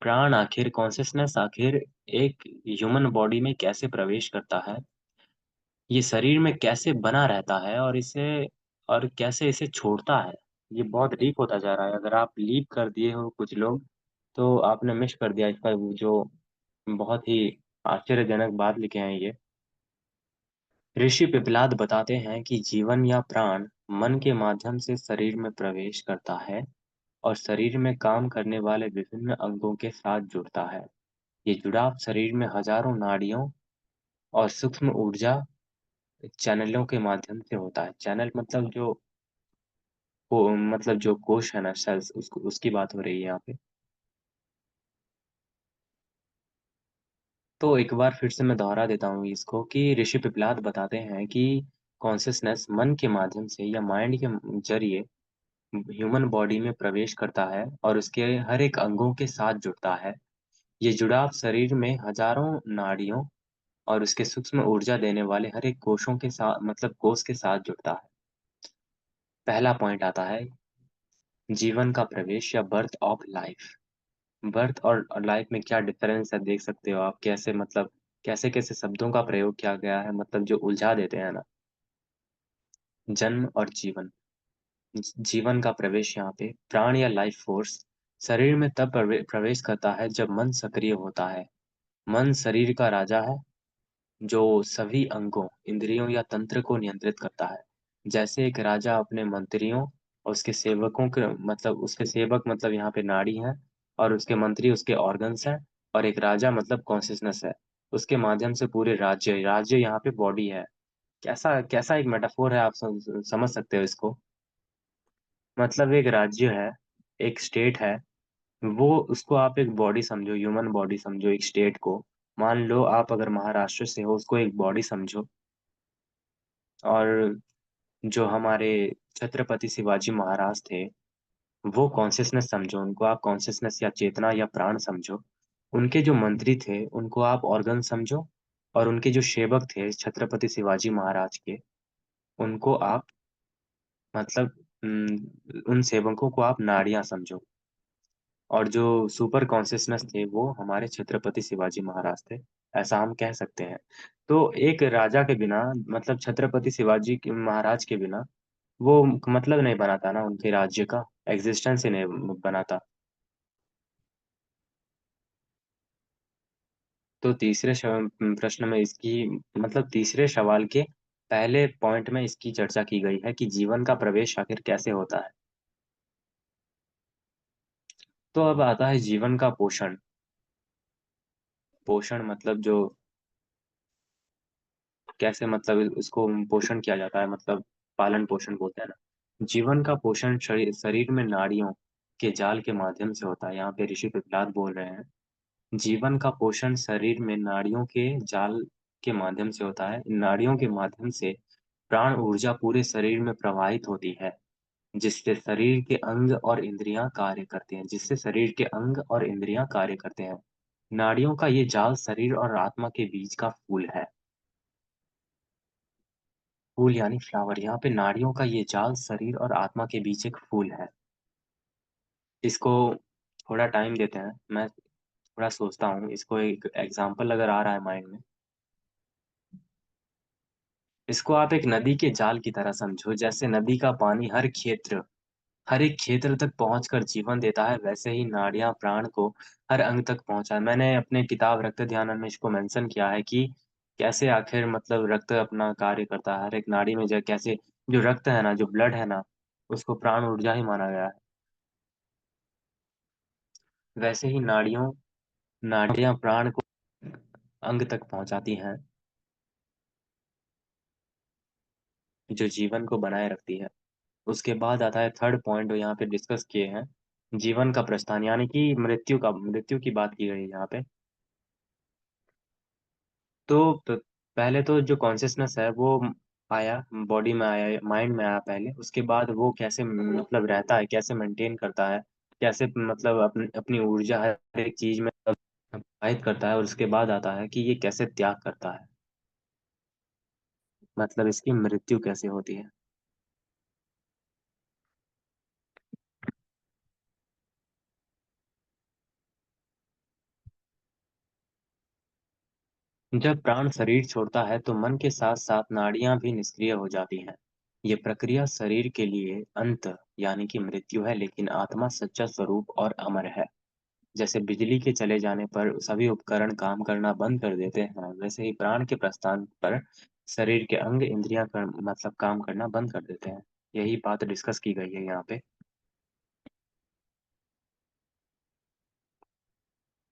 प्राण आखिर, कॉन्शियसनेस आखिर एक ह्यूमन बॉडी में कैसे प्रवेश करता है, ये शरीर में कैसे बना रहता है, और कैसे इसे छोड़ता है। ये बहुत डीप होता जा रहा है। अगर आप लीव कर दिए हो कुछ लोग, तो आपने मिस कर दिया इसका वो जो बहुत ही आश्चर्यजनक बात लिखे हैं ये। ऋषि पिपलाद बताते हैं कि जीवन या प्राण मन के माध्यम से शरीर में प्रवेश करता है और शरीर में काम करने वाले विभिन्न अंगों के साथ जुड़ता है। ये जुड़ाव शरीर में हजारों नाड़ियों और सूक्ष्म ऊर्जा चैनलों के माध्यम से होता है। चैनल मतलब मतलब जो कोश है ना, सेल्स, उसको उसकी बात हो रही है यहाँ पे। तो एक बार फिर से मैं दोहरा देता हूँ इसको कि ऋषि पिपलाद बताते हैं कि कॉन्शियसनेस मन के माध्यम से या माइंड के जरिए ह्यूमन बॉडी में प्रवेश करता है और उसके हर एक अंगों के साथ जुड़ता है। ये जुड़ाव शरीर में हजारों नाड़ियों और उसके सूक्ष्म ऊर्जा देने वाले हर एक कोशों के साथ, मतलब कोष के साथ जुड़ता है। पहला पॉइंट आता है, जीवन का प्रवेश या बर्थ ऑफ लाइफ। बर्थ और लाइफ में क्या डिफरेंस है, देख सकते हो आप कैसे, मतलब कैसे कैसे शब्दों का प्रयोग किया गया है, मतलब जो उलझा देते हैं ना। जन्म और जीवन। जीवन का प्रवेश, यहाँ पे प्राण या लाइफ फोर्स शरीर में तब प्रवेश करता है जब मन सक्रिय होता है। मन शरीर का राजा है, जो सभी अंगों, इंद्रियों या तंत्र को नियंत्रित करता है। जैसे एक राजा अपने मंत्रियों और उसके सेवकों के, मतलब उसके सेवक मतलब यहाँ पे नाड़ी है, और उसके मंत्री उसके ऑर्गन्स हैं, और एक राजा मतलब कॉन्शियसनेस है, उसके माध्यम से पूरे राज्य, राज्य यहाँ पे बॉडी है। कैसा कैसा एक मेटाफोर है, आप समझ सकते हो इसको। मतलब एक राज्य है, एक स्टेट है, वो, उसको आप एक बॉडी समझो, ह्यूमन बॉडी समझो एक स्टेट को। मान लो आप अगर महाराष्ट्र से हो, उसको एक बॉडी समझो। और जो हमारे छत्रपति शिवाजी महाराज थे, वो कॉन्शियसनेस समझो, उनको आप कॉन्शियसनेस या चेतना या प्राण समझो। उनके जो मंत्री थे, उनको आप ऑर्गन समझो। और उनके जो सेवक थे छत्रपति शिवाजी महाराज के, उनको आप मतलब उन सेवकों को आप नाड़ियां समझो। और जो सुपर कॉन्शियसनेस थे, वो हमारे छत्रपति शिवाजी महाराज थे, ऐसा हम कह सकते हैं। तो एक राजा के बिना, मतलब छत्रपति शिवाजी महाराज के बिना, वो मतलब नहीं बनाता ना, उनके राज्य का एग्जिस्टेंस ही नहीं बनाता। तो प्रश्न में इसकी, मतलब तीसरे सवाल के पहले पॉइंट में इसकी चर्चा की गई है कि जीवन का प्रवेश आखिर कैसे होता है। तो अब आता है जीवन का पोषण। पोषण मतलब जो कैसे, मतलब उसको पोषण किया जाता है, मतलब पालन पोषण बोलते हैं ना। जीवन का पोषण शरीर शरीर में नाड़ियों के जाल के माध्यम से होता है। यहाँ पे ऋषि पिपलाद बोल रहे हैं, जीवन का पोषण शरीर में नाड़ियों के जाल के माध्यम से होता है। इन नाड़ियों के माध्यम से प्राण ऊर्जा पूरे शरीर में प्रवाहित होती है, जिससे शरीर के अंग और इंद्रियां कार्य करते हैं, जिससे शरीर के अंग और इंद्रियां कार्य करते हैं। नाड़ियों का ये जाल शरीर और आत्मा के बीच का फूल है। फूल यानी फ्लावर। यहाँ पे नाड़ियों का ये जाल शरीर और आत्मा के बीच एक फूल है। इसको थोड़ा टाइम देते हैं, मैं थोड़ा सोचता हूँ। इसको एक एग्जाम्पल अगर आ रहा है माइंड में, इसको आप एक नदी के जाल की तरह समझो। जैसे नदी का पानी हर एक क्षेत्र तक पहुंचकर जीवन देता है, वैसे ही नाड़ियां प्राण को हर अंग तक पहुंचा है। मैंने अपने किताब रक्त ध्यान में इसको मेंशन किया है कि कैसे आखिर मतलब रक्त अपना कार्य करता है। हर एक नाड़ी में जो कैसे जो रक्त है ना, जो ब्लड है ना, उसको प्राण ऊर्जा ही माना गया है। वैसे ही नाड़ियां प्राण को अंग तक पहुंचाती हैं, जो जीवन को बनाए रखती है। उसके बाद आता है थर्ड पॉइंट जो यहाँ पे डिस्कस किए हैं, जीवन का प्रस्थान, यानी कि मृत्यु की बात की गई है यहाँ पे। तो पहले तो जो कॉन्शियसनेस है वो आया, बॉडी में आया, माइंड में आया पहले। उसके बाद वो कैसे मतलब रहता है, कैसे मेंटेन करता है, कैसे मतलब अपनी ऊर्जा हर एक चीज में प्रवाहित करता है। और उसके बाद आता है कि ये कैसे त्याग करता है, मतलब इसकी मृत्यु कैसे होती है। जब प्राण शरीर छोड़ता है तो मन के साथ साथ नाड़ियां भी निष्क्रिय हो जाती हैं। ये प्रक्रिया शरीर के लिए अंत यानी कि मृत्यु है, लेकिन आत्मा सच्चा स्वरूप और अमर है। जैसे बिजली के चले जाने पर सभी उपकरण काम करना बंद कर देते हैं, वैसे ही प्राण के प्रस्थान पर शरीर के अंग इंद्रियां मतलब काम करना बंद कर देते हैं। यही बात डिस्कस की गई है यहाँ पे।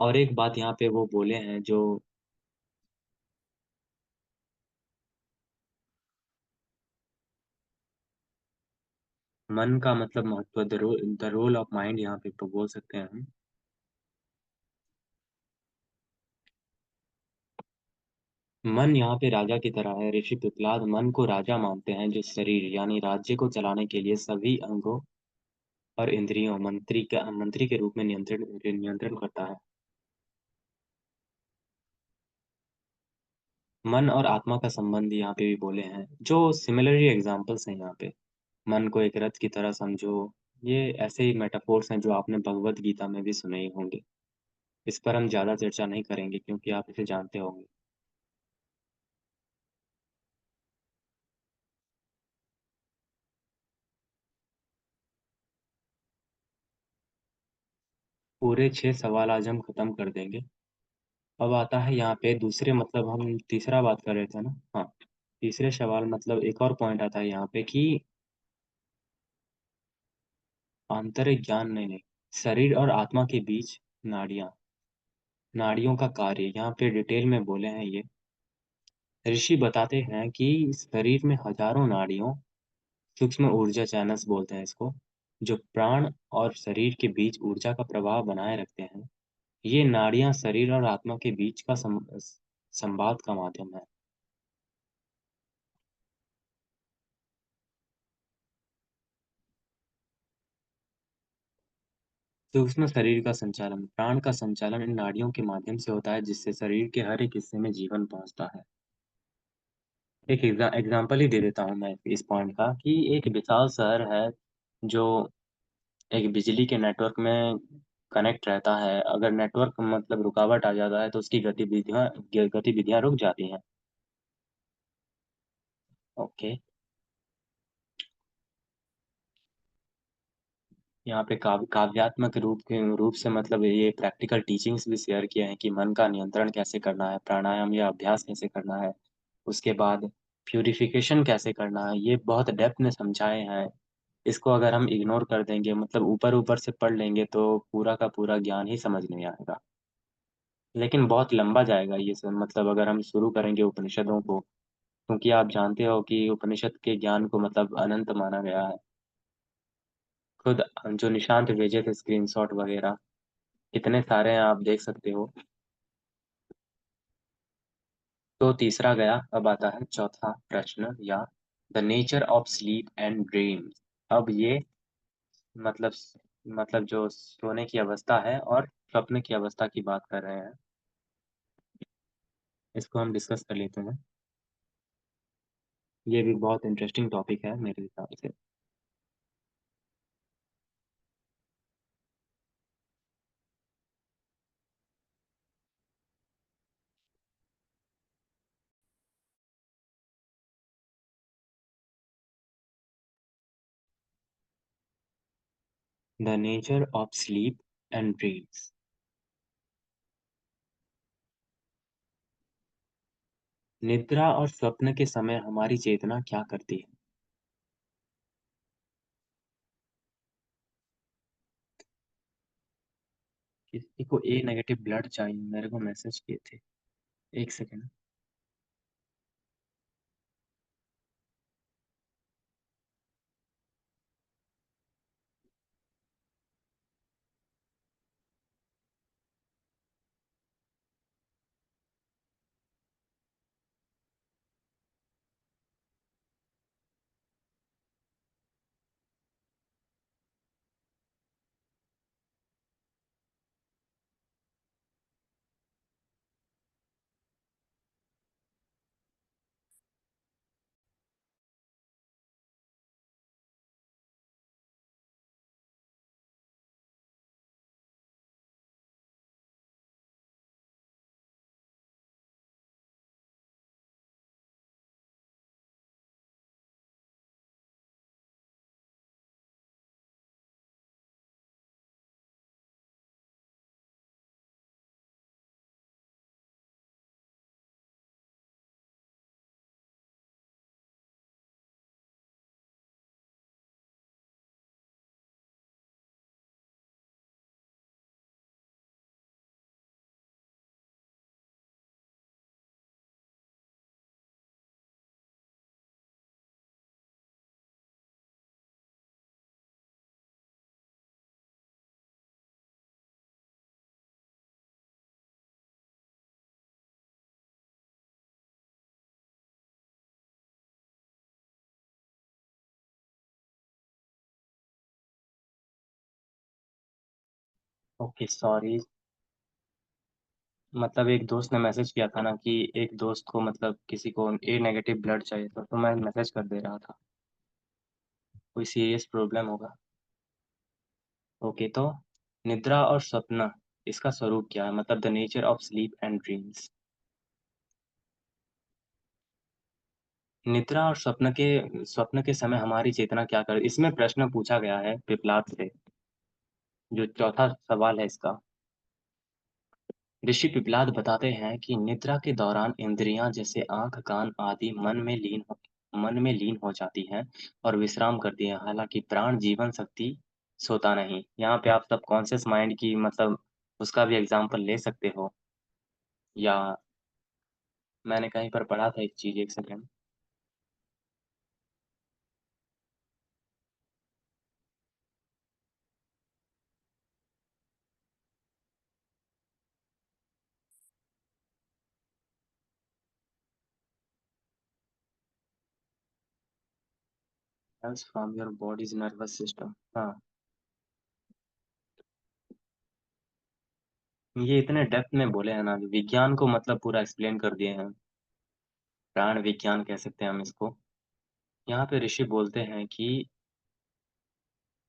और एक बात यहाँ पे वो बोले हैं जो मन का मतलब महत्व, द रोल ऑफ माइंड यहाँ पे तो बोल सकते हैं हम। मन यहाँ पे राजा की तरह है। ऋषि पिपलाद मन को राजा मानते हैं, जो शरीर यानी राज्य को चलाने के लिए सभी अंगों और इंद्रियों मंत्री के रूप में नियंत्रण करता है। मन और आत्मा का संबंध यहाँ पे भी बोले हैं, जो सिमिलरली एग्जांपल्स हैं यहाँ पे। मन को एक रथ की तरह समझो। ये ऐसे ही मेटाफोर्स हैं जो आपने भगवत गीता में भी सुने ही होंगे। इस पर हम ज्यादा चर्चा नहीं करेंगे क्योंकि आप इसे जानते होंगे। पूरे 6 सवाल आज हम खत्म कर देंगे। अब आता है यहाँ पे दूसरे, मतलब हम तीसरा बात कर रहे थे ना, हाँ। तीसरे सवाल मतलब एक और पॉइंट आता है यहाँ पे कि आंतरिक ज्ञान, नहीं नहीं, शरीर और आत्मा के बीच नाड़ियां, नाड़ियों का कार्य यहाँ पे डिटेल में बोले हैं ये। ऋषि बताते हैं कि शरीर में हजारों नाड़ियों, सूक्ष्म ऊर्जा चैनल्स बोलते हैं इसको, जो प्राण और शरीर के बीच ऊर्जा का प्रवाह बनाए रखते हैं। ये नाड़ियां शरीर और आत्मा के बीच का संवाद का माध्यम है। सूक्ष्म शरीर का संचालन, प्राण का संचालन इन नाड़ियों के माध्यम से होता है, जिससे शरीर के हर एक हिस्से में जीवन पहुंचता है। एक एग्जाम्पल ही दे देता हूँ मैं इस पॉइंट का, कि एक विशाल शहर है जो एक बिजली के नेटवर्क में कनेक्ट रहता है। अगर नेटवर्क मतलब रुकावट आ जाता है तो उसकी गतिविधियां रुक जाती हैं। ओके। यहाँ पे काव्यात्मक रूप से मतलब ये प्रैक्टिकल टीचिंग्स भी शेयर किए हैं कि मन का नियंत्रण कैसे करना है, प्राणायाम या अभ्यास कैसे करना है, उसके बाद प्यूरिफिकेशन कैसे करना है, ये बहुत डेप्थ में समझाए हैं। इसको अगर हम इग्नोर कर देंगे, मतलब ऊपर ऊपर से पढ़ लेंगे, तो पूरा का पूरा ज्ञान ही समझ नहीं आएगा। लेकिन बहुत लंबा जाएगा ये सब, मतलब अगर हम शुरू करेंगे उपनिषदों को क्योंकि आप जानते हो कि उपनिषद के ज्ञान को मतलब अनंत माना गया है। खुद जो निशांत भेजे थे स्क्रीनशॉट वगैरह, कितने सारे हैं आप देख सकते हो। तो तीसरा गया, अब आता है चौथा प्रश्न या the nature of sleep and dreams. अब ये मतलब मतलब जो सोने की अवस्था है और स्वप्न की अवस्था की बात कर रहे हैं, इसको हम डिस्कस कर लेते हैं। ये भी बहुत इंटरेस्टिंग टॉपिक है मेरे हिसाब से। The nature of sleep and dreams. निद्रा और स्वप्न के समय हमारी चेतना क्या करती है? किसी को ए नेगेटिव ब्लड चाहिए, मेरे को मैसेज किए थे। एक सेकेंड। Okay sorry. मतलब एक दोस्त ने मैसेज किया था ना कि एक दोस्त को मतलब किसी को ए नेगेटिव ब्लड चाहिए था, तो मैं मैसेज कर दे रहा था। कोई सीरियस प्रॉब्लम होगा? ओके, तो निद्रा और स्वप्न, इसका स्वरूप क्या है, मतलब the nature of sleep and dreams. निद्रा और स्वप्न के समय हमारी चेतना क्या कर, इसमें प्रश्न पूछा गया है पिपलाद से। जो चौथा सवाल है इसका, ऋषि पिपलाद बताते हैं कि निद्रा के दौरान इंद्रियां जैसे आंख, कान आदि मन में लीन हो जाती हैं और विश्राम करती हैं। हालांकि प्राण जीवन शक्ति सोता नहीं। यहाँ पे आप सब कॉन्शियस माइंड की मतलब उसका भी एग्जाम्पल ले सकते हो। या मैंने कहीं पर पढ़ा था एक चीज, एक second. From your bodies nervous system, हाँ। ये इतने डेप्थ में बोले हैं ना, विज्ञान को मतलब पूरा एक्सप्लेन कर दिए हैं। प्राण विज्ञान कह सकते हैं हम इसको। यहाँ पे ऋषि बोलते हैं कि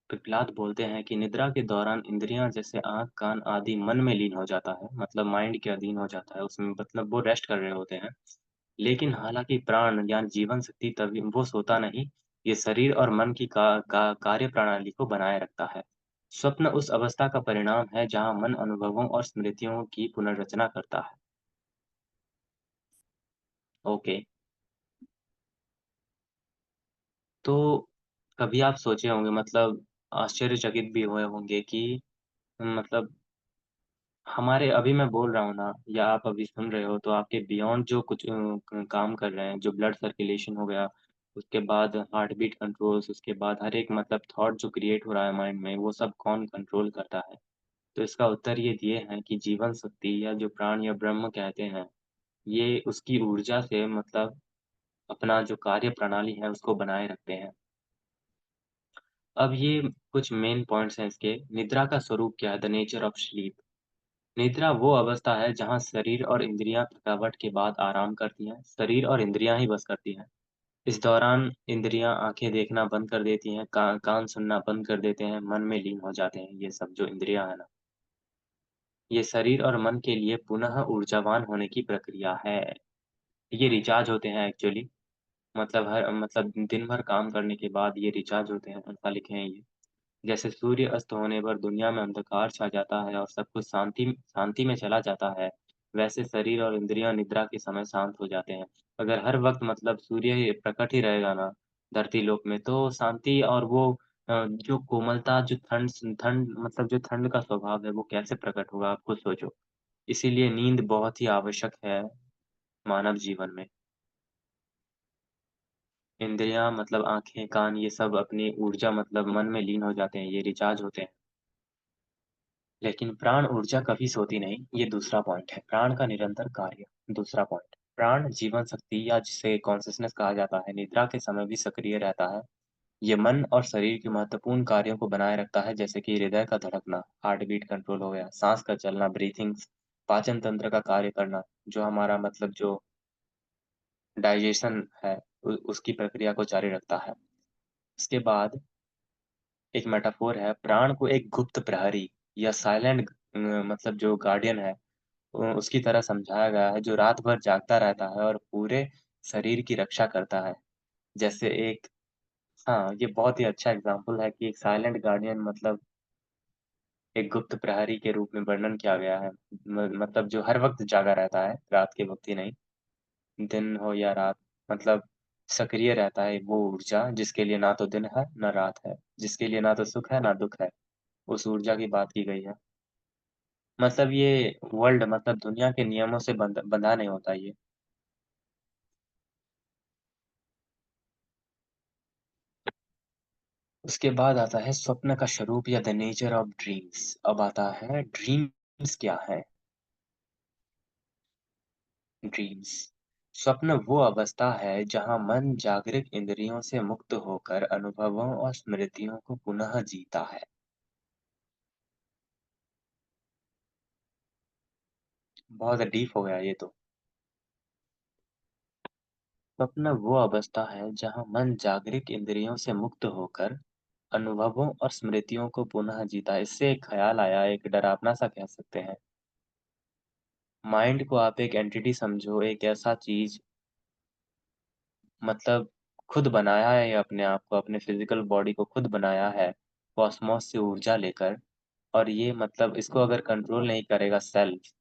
पिप्लाद बोलते हैं कि निद्रा के दौरान इंद्रियां जैसे आंख, कान आदि मन में लीन हो जाता है, मतलब माइंड के अधीन हो जाता है उसमें, मतलब वो रेस्ट कर रहे होते हैं। लेकिन हालांकि प्राण या जीवन शक्ति तभी वो सोता नहीं। ये शरीर और मन की कार्य प्रणाली को बनाए रखता है। स्वप्न उस अवस्था का परिणाम है जहां मन अनुभवों और स्मृतियों की पुनर्रचना करता है। ओके, तो कभी आप सोचे होंगे, मतलब आश्चर्यचकित भी हुए होंगे कि मतलब हमारे अभी मैं बोल रहा हूँ ना, या आप अभी सुन रहे हो, तो आपके बियॉन्ड जो कुछ काम कर रहे हैं, जो ब्लड सर्कुलेशन हो गया, उसके बाद हार्ट बीट कंट्रोल्स, उसके बाद हर एक मतलब थॉट जो क्रिएट हो रहा है माइंड में, वो सब कौन कंट्रोल करता है? तो इसका उत्तर ये दिए हैं कि जीवन शक्ति या जो प्राण या ब्रह्म कहते हैं, ये उसकी ऊर्जा से मतलब अपना जो कार्य प्रणाली है उसको बनाए रखते हैं। अब ये कुछ मेन पॉइंट्स हैं इसके। निद्रा का स्वरूप क्या है? The nature of sleep. निद्रा वो अवस्था है जहाँ शरीर और इंद्रियां थकावट के बाद आराम करती हैं। शरीर और इंद्रियां ही बस करती हैं। इस दौरान इंद्रियां आंखें देखना बंद कर देती हैं, कान सुनना बंद कर देते हैं, मन में लीन हो जाते हैं। ये सब जो इंद्रियां है ना, ये शरीर और मन के लिए पुनः ऊर्जावान होने की प्रक्रिया है। ये रिचार्ज होते हैं एक्चुअली। मतलब हर मतलब दिन भर काम करने के बाद ये रिचार्ज होते हैं, ऐसा लिखे हैं ये। जैसे सूर्य अस्त होने पर दुनिया में अंधकार छा जाता है और सब कुछ शांति शांति में चला जाता है, वैसे शरीर और इंद्रियां निद्रा के समय शांत हो जाते हैं। अगर हर वक्त मतलब सूर्य ही प्रकट ही रहेगा ना धरती लोक में, तो शांति और वो जो कोमलता, जो ठंड ठंड मतलब जो ठंड का स्वभाव है, वो कैसे प्रकट होगा, आप खुद सोचो। इसीलिए नींद बहुत ही आवश्यक है मानव जीवन में। इंद्रियां मतलब आंखें, कान, ये सब अपनी ऊर्जा मतलब मन में लीन हो जाते हैं, ये रिचार्ज होते हैं। लेकिन प्राण ऊर्जा कभी सोती नहीं, ये दूसरा पॉइंट है। प्राण का निरंतर कार्य। दूसरा पॉइंट, प्राण जीवन शक्ति या जिसे कॉन्शसनेस कहा जाता है, निद्रा के समय भी सक्रिय रहता है। ये मन और शरीर के महत्वपूर्ण कार्यों को बनाए रखता है, जैसे कि हृदय का धड़कना, हार्ट बीट कंट्रोल हो गया, सांस का चलना, ब्रीथिंग्स, पाचन तंत्र का कार्य करना, जो हमारा मतलब जो डाइजेशन है, उसकी प्रक्रिया को जारी रखता है। इसके बाद एक मेटाफोर है, प्राण को एक गुप्त प्रहरी या साइलेंट मतलब जो गार्डियन है, उसकी तरह समझाया गया है, जो रात भर जागता रहता है और पूरे शरीर की रक्षा करता है। जैसे एक, हाँ, ये बहुत ही अच्छा एग्जाम्पल है कि एक साइलेंट गार्डियन मतलब एक गुप्त प्रहरी के रूप में वर्णन किया गया है। मतलब जो हर वक्त जागा रहता है, रात के वक्त ही नहीं, दिन हो या रात, मतलब सक्रिय रहता है वो ऊर्जा, जिसके लिए ना तो दिन है ना रात है, जिसके लिए ना तो सुख है ना दुख है। उस ऊर्जा की बात की गई है। मतलब ये वर्ल्ड मतलब दुनिया के नियमों से बंधा नहीं होता ये। उसके बाद आता है स्वप्न का स्वरूप या द नेचर ऑफ ड्रीम्स। अब आता है ड्रीम्स क्या है। ड्रीम्स, स्वप्न वो अवस्था है जहां मन जागृत इंद्रियों से मुक्त होकर अनुभवों और स्मृतियों को पुनः जीता है। बहुत डीप हो गया ये तो। स्वप्न वो अवस्था है जहां मन जागृत इंद्रियों से मुक्त होकर अनुभवों और स्मृतियों को पुनः जीता है। इससे एक ख्याल आया, एक डरावना सा कह सकते हैं। माइंड को आप एक एंटिटी समझो, एक ऐसा चीज मतलब खुद बनाया है, ये अपने आप को, अपने फिजिकल बॉडी को खुद बनाया है कॉस्मोस से ऊर्जा लेकर। और ये मतलब इसको अगर कंट्रोल नहीं करेगा सेल्फ,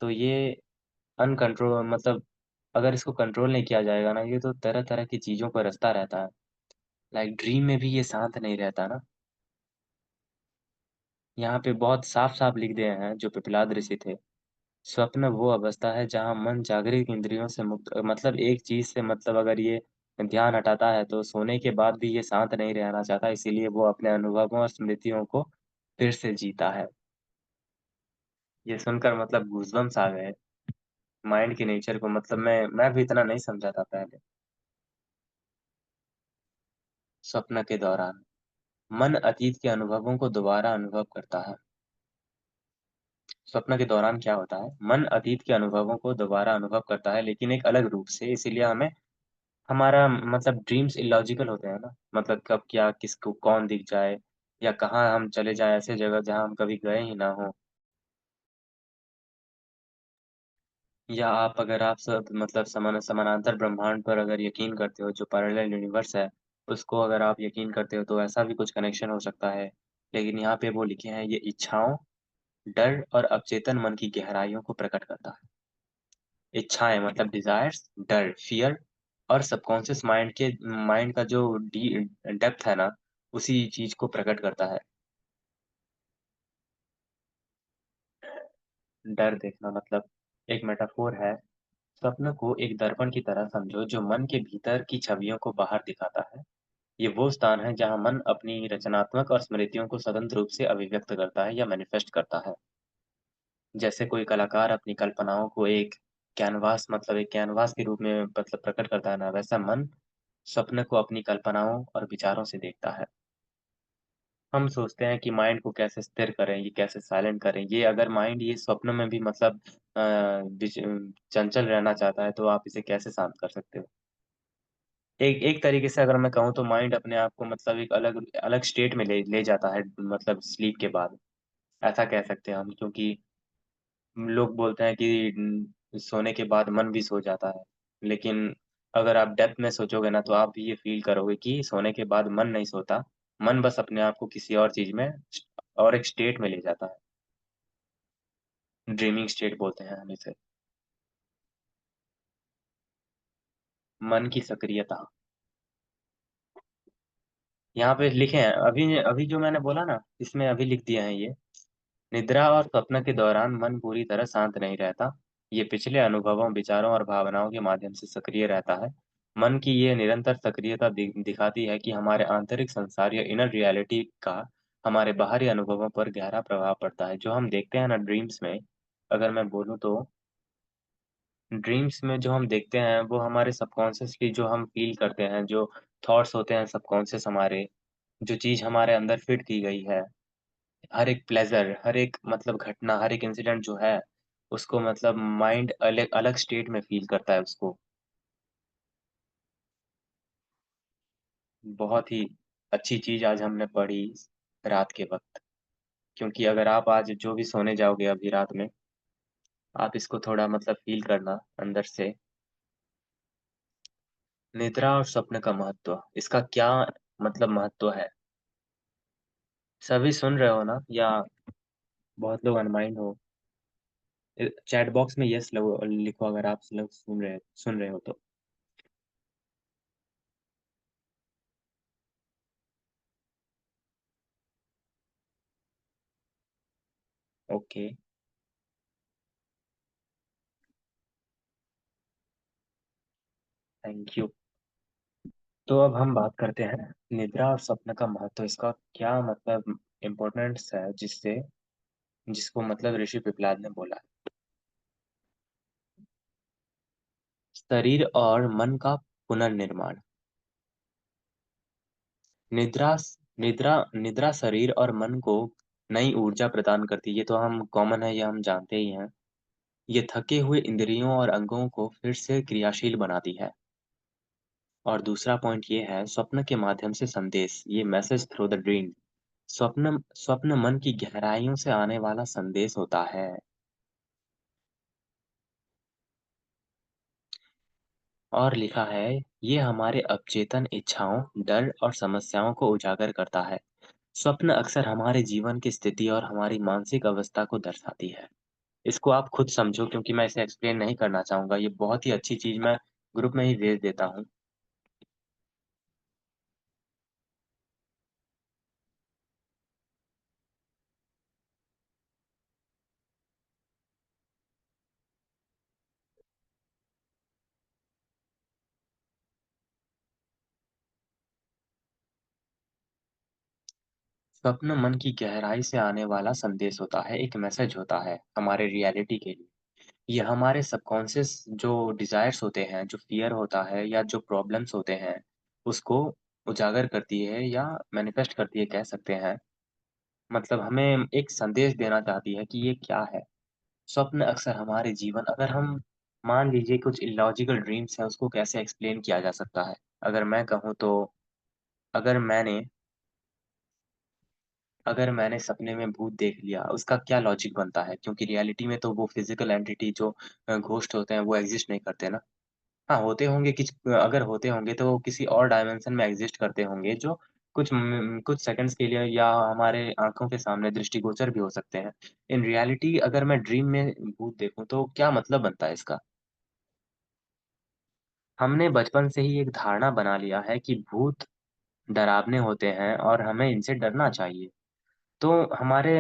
तो ये अनकंट्रोल मतलब अगर इसको कंट्रोल नहीं किया जाएगा ना, ये तो तरह तरह की चीजों को रचता रहता है। लाइक ड्रीम में भी ये शांत नहीं रहता ना। यहाँ पे बहुत साफ साफ लिख दिए हैं जो पिपलाद ऋषि थे। स्वप्न वो अवस्था है जहाँ मन जागृत इंद्रियों से मुक्त, मतलब एक चीज से मतलब अगर ये ध्यान हटाता है तो सोने के बाद भी ये शांत नहीं रहना चाहता, इसीलिए वो अपने अनुभवों और स्मृतियों को फिर से जीता है। ये सुनकर मतलब गूज़बम्स आ गए। माइंड के नेचर को मतलब मैं भी इतना नहीं समझा था पहले। स्वप्न के दौरान मन अतीत के अनुभवों को दोबारा अनुभव करता है। स्वप्न के दौरान क्या होता है, मन अतीत के अनुभवों को दोबारा अनुभव करता है, लेकिन एक अलग रूप से। इसीलिए हमें हमारा मतलब ड्रीम्स इलॉजिकल होते हैं ना, मतलब कब क्या किसको कौन दिख जाए, या कहाँ हम चले जाए ऐसे जगह जहाँ हम कभी गए ही ना हो। या आप अगर आप सब मतलब समानांतर ब्रह्मांड पर अगर यकीन करते हो, जो पैरेलल यूनिवर्स है, उसको अगर आप यकीन करते हो, तो ऐसा भी कुछ कनेक्शन हो सकता है। लेकिन यहाँ पे वो लिखे हैं, ये इच्छाओं, डर और अवचेतन मन की गहराइयों को प्रकट करता है। इच्छाएं मतलब डिजायर्स, डर फियर, और सबकॉन्शियस माइंड का जो डेप्थ है ना, उसी चीज को प्रकट करता है। डर देखना मतलब एक मेटाफोर है। स्वप्न को एक दर्पण की तरह समझो जो मन के भीतर की छवियों को बाहर दिखाता है। ये वो स्थान है जहाँ मन अपनी रचनात्मक और स्मृतियों को स्वतंत्र रूप से अभिव्यक्त करता है या मैनिफेस्ट करता है। जैसे कोई कलाकार अपनी कल्पनाओं को एक कैनवास के रूप में मतलब प्रकट करता है ना, वैसा मन स्वप्न को अपनी कल्पनाओं और विचारों से देखता है। हम सोचते हैं कि माइंड को कैसे स्थिर करें, ये कैसे साइलेंट करें। ये अगर माइंड ये स्वप्न में भी मतलब चंचल रहना चाहता है, तो आप इसे कैसे शांत कर सकते हो? एक एक तरीके से अगर मैं कहूँ तो माइंड अपने आप को मतलब एक अलग अलग स्टेट में ले जाता है मतलब स्लीप के बाद, ऐसा कह सकते हैं हम क्योंकि लोग बोलते हैं कि सोने के बाद मन भी सो जाता है। लेकिन अगर आप डेप्थ में सोचोगे ना तो आप भी ये फ़ील करोगे कि सोने के बाद मन नहीं सोता, मन बस अपने आप को किसी और चीज़ में और एक स्टेट में ले जाता है। ड्रीमिंग स्टेट बोलते हैं हम इसे। मन की सक्रियता। यहाँ पे लिखे हैं अभी अभी जो मैंने बोला ना, इसमें अभी लिख दिए हैं ये। निद्रा और स्वप्न के दौरान मन पूरी तरह शांत नहीं रहता। ये पिछले अनुभवों, विचारों और भावनाओं के माध्यम से सक्रिय रहता है। मन की ये निरंतर सक्रियता दिखाती है कि हमारे आंतरिक संसार या इनर रियलिटी का हमारे बाहरी अनुभवों पर गहरा प्रभाव पड़ता है। जो हम देखते हैं ना ड्रीम्स में, अगर मैं बोलूँ तो ड्रीम्स में जो हम देखते हैं, वो हमारे सबकॉन्शियसली जो हम फ़ील करते हैं, जो थॉट्स होते हैं सबकॉन्शियस हमारे, जो चीज़ हमारे अंदर फ़िट की गई है, हर एक प्लेज़र, हर एक मतलब घटना, हर एक इंसिडेंट जो है, उसको मतलब माइंड अलग अलग स्टेट में फ़ील करता है उसको। बहुत ही अच्छी चीज़ आज हमने पढ़ी रात के वक़्त, क्योंकि अगर आप आज जो भी सोने जाओगे अभी रात में, आप इसको थोड़ा मतलब फ़ील करना अंदर से। निद्रा और स्वप्न का महत्व, इसका क्या मतलब महत्व है? सभी सुन रहे हो ना? या बहुत लोग अनमाइंड हो? चैट बॉक्स में यस लिखो अगर आप लोग सुन रहे हो तो। Okay, thank you. तो अब हम बात करते हैं निद्रा और स्वप्न का महत्व, इसका क्या मतलब इम्पोर्टेंस है जिसको मतलब ऋषि पिपलाद ने बोला। शरीर और मन का पुनर्निर्माण। निद्रा निद्रा निद्रा शरीर और मन को नई ऊर्जा प्रदान करती है, ये तो हम कॉमन है, ये हम जानते ही हैं। ये थके हुए इंद्रियों और अंगों को फिर से क्रियाशील बनाती है। और दूसरा पॉइंट ये है स्वप्न के माध्यम से संदेश, ये मैसेज थ्रू द ड्रीम। स्वप्न स्वप्न मन की गहराइयों से आने वाला संदेश होता है। और लिखा है, ये हमारे अवचेतन इच्छाओं, डर और समस्याओं को उजागर करता है। स्वप्न अक्सर हमारे जीवन की स्थिति और हमारी मानसिक अवस्था को दर्शाती है। इसको आप खुद समझो क्योंकि मैं इसे एक्सप्लेन नहीं करना चाहूँगा। ये बहुत ही अच्छी चीज़ मैं ग्रुप में ही भेज देता हूँ। स्वप्न मन की गहराई से आने वाला संदेश होता है, एक मैसेज होता है हमारे रियलिटी के लिए। ये हमारे सबकॉन्शियस जो डिज़ायर्स होते हैं, जो फ़ियर होता है या जो प्रॉब्लम्स होते हैं, उसको उजागर करती है या मैनिफेस्ट करती है कह सकते हैं। मतलब हमें एक संदेश देना चाहती है कि ये क्या है। स्वप्न अक्सर हमारे जीवन अगर हम मान लीजिए कुछ इलॉजिकल ड्रीम्स हैं, उसको कैसे एक्सप्लेन किया जा सकता है? अगर मैं कहूँ तो अगर मैंने अगर मैंने सपने में भूत देख लिया, उसका क्या लॉजिक बनता है? क्योंकि रियलिटी में तो वो फ़िज़िकल एंटिटी जो घोस्ट होते हैं, वो एक्ज़िस्ट नहीं करते ना। हाँ, होते होंगे अगर होते होंगे तो वो किसी और डायमेंशन में एक्ज़िस्ट करते होंगे जो कुछ सेकंड्स के लिए या हमारे आँखों के सामने दृष्टिगोचर भी हो सकते हैं। इन रियलिटी अगर मैं ड्रीम में भूत देखूँ तो क्या मतलब बनता है इसका? हमने बचपन से ही एक धारणा बना लिया है कि भूत डरावने होते हैं और हमें इनसे डरना चाहिए। तो हमारे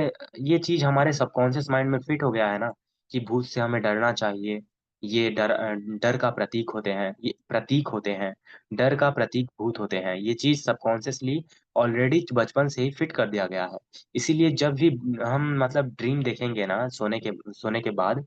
ये चीज़ हमारे सबकॉन्शियस माइंड में फिट हो गया है ना, कि भूत से हमें डरना चाहिए। ये डर का प्रतीक होते हैं, ये प्रतीक होते हैं। डर का प्रतीक भूत होते हैं। ये चीज़ सबकॉन्शियसली ऑलरेडी बचपन से ही फिट कर दिया गया है। इसीलिए जब भी हम मतलब ड्रीम देखेंगे ना सोने के बाद,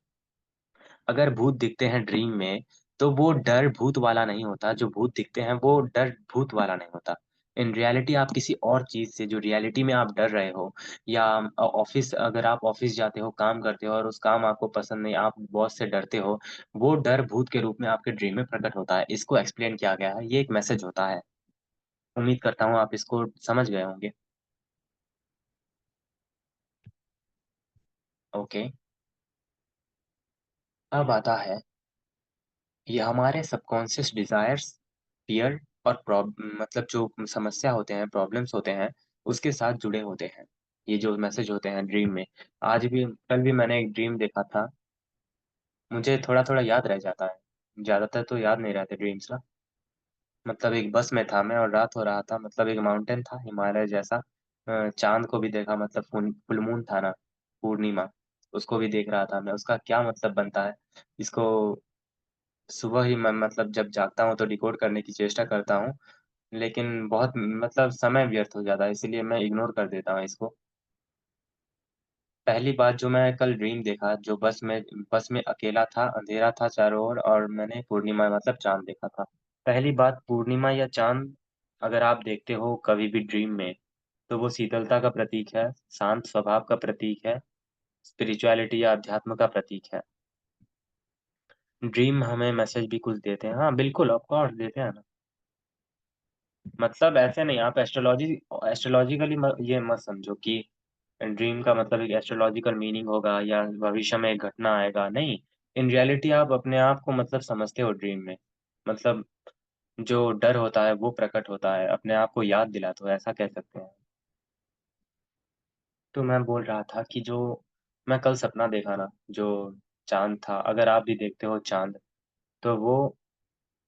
अगर भूत दिखते हैं ड्रीम में, तो वो डर भूत वाला नहीं होता, जो भूत दिखते हैं वो डर भूत वाला नहीं होता। इन रियलिटी आप किसी और चीज़ से जो रियलिटी में आप डर रहे हो, या ऑफ़िस, अगर आप ऑफ़िस जाते हो, काम करते हो और उस काम आपको पसंद नहीं, आप बॉस से डरते हो, वो डर भूत के रूप में आपके ड्रीम में प्रकट होता है। इसको एक्सप्लेन किया गया है, ये एक मैसेज होता है। उम्मीद करता हूँ आप इसको समझ गए होंगे। ओके, अब आता है, ये हमारे सबकॉन्शियस डिज़ायर्स, फ़ियर और मतलब जो समस्या होते हैं, प्रॉब्लम्स होते हैं, उसके साथ जुड़े होते हैं। ये जो मैसेज होते हैं ड्रीम में। आज भी कल भी मैंने एक ड्रीम देखा था, मुझे थोड़ा-थोड़ा याद रह जाता है। ज़्यादातर तो याद नहीं रहते ड्रीम्स ना। मतलब एक बस में था मैं और रात हो रहा था, मतलब एक माउंटेन था, हिमालय जैसा। चाँद को भी देखा, मतलब फुल मून था ना, पूर्णिमा, उसको भी देख रहा था मैं। उसका क्या मतलब बनता है, इसको सुबह ही मैं मतलब जब जागता हूँ तो डिकोड करने की चेष्टा करता हूँ, लेकिन बहुत मतलब समय व्यर्थ हो जाता है, इसीलिए मैं इग्नोर कर देता हूँ इसको। पहली बात जो मैं कल ड्रीम देखा, जो बस में अकेला था, अंधेरा था चारों ओर और मैंने पूर्णिमा मतलब चाँद देखा था। पहली बात, पूर्णिमा या चाँद अगर आप देखते हो कभी भी ड्रीम में, तो वो शीतलता का प्रतीक है, शांत स्वभाव का प्रतीक है, स्पिरिचुअलिटी या अध्यात्म का प्रतीक है। ड्रीम हमें मैसेज भी कुछ देते हैं। हाँ, बिल्कुल ऑफ़ कोर्स देते हैं ना। मतलब ऐसे नहीं, आप एस्ट्रोलॉजिकली ये मत समझो कि ड्रीम का मतलब एक एस्ट्रोलॉजिकल मीनिंग होगा या भविष्य में एक घटना आएगा, नहीं। इन रियलिटी आप अपने आप को मतलब समझते हो ड्रीम में। मतलब जो डर होता है वो प्रकट होता है, अपने आप को याद दिलाते हो, ऐसा कह सकते हैं। तो मैं बोल रहा था कि जो मैं कल सपना देखा ना, जो चाँद था, अगर आप भी देखते हो चाँद, तो वो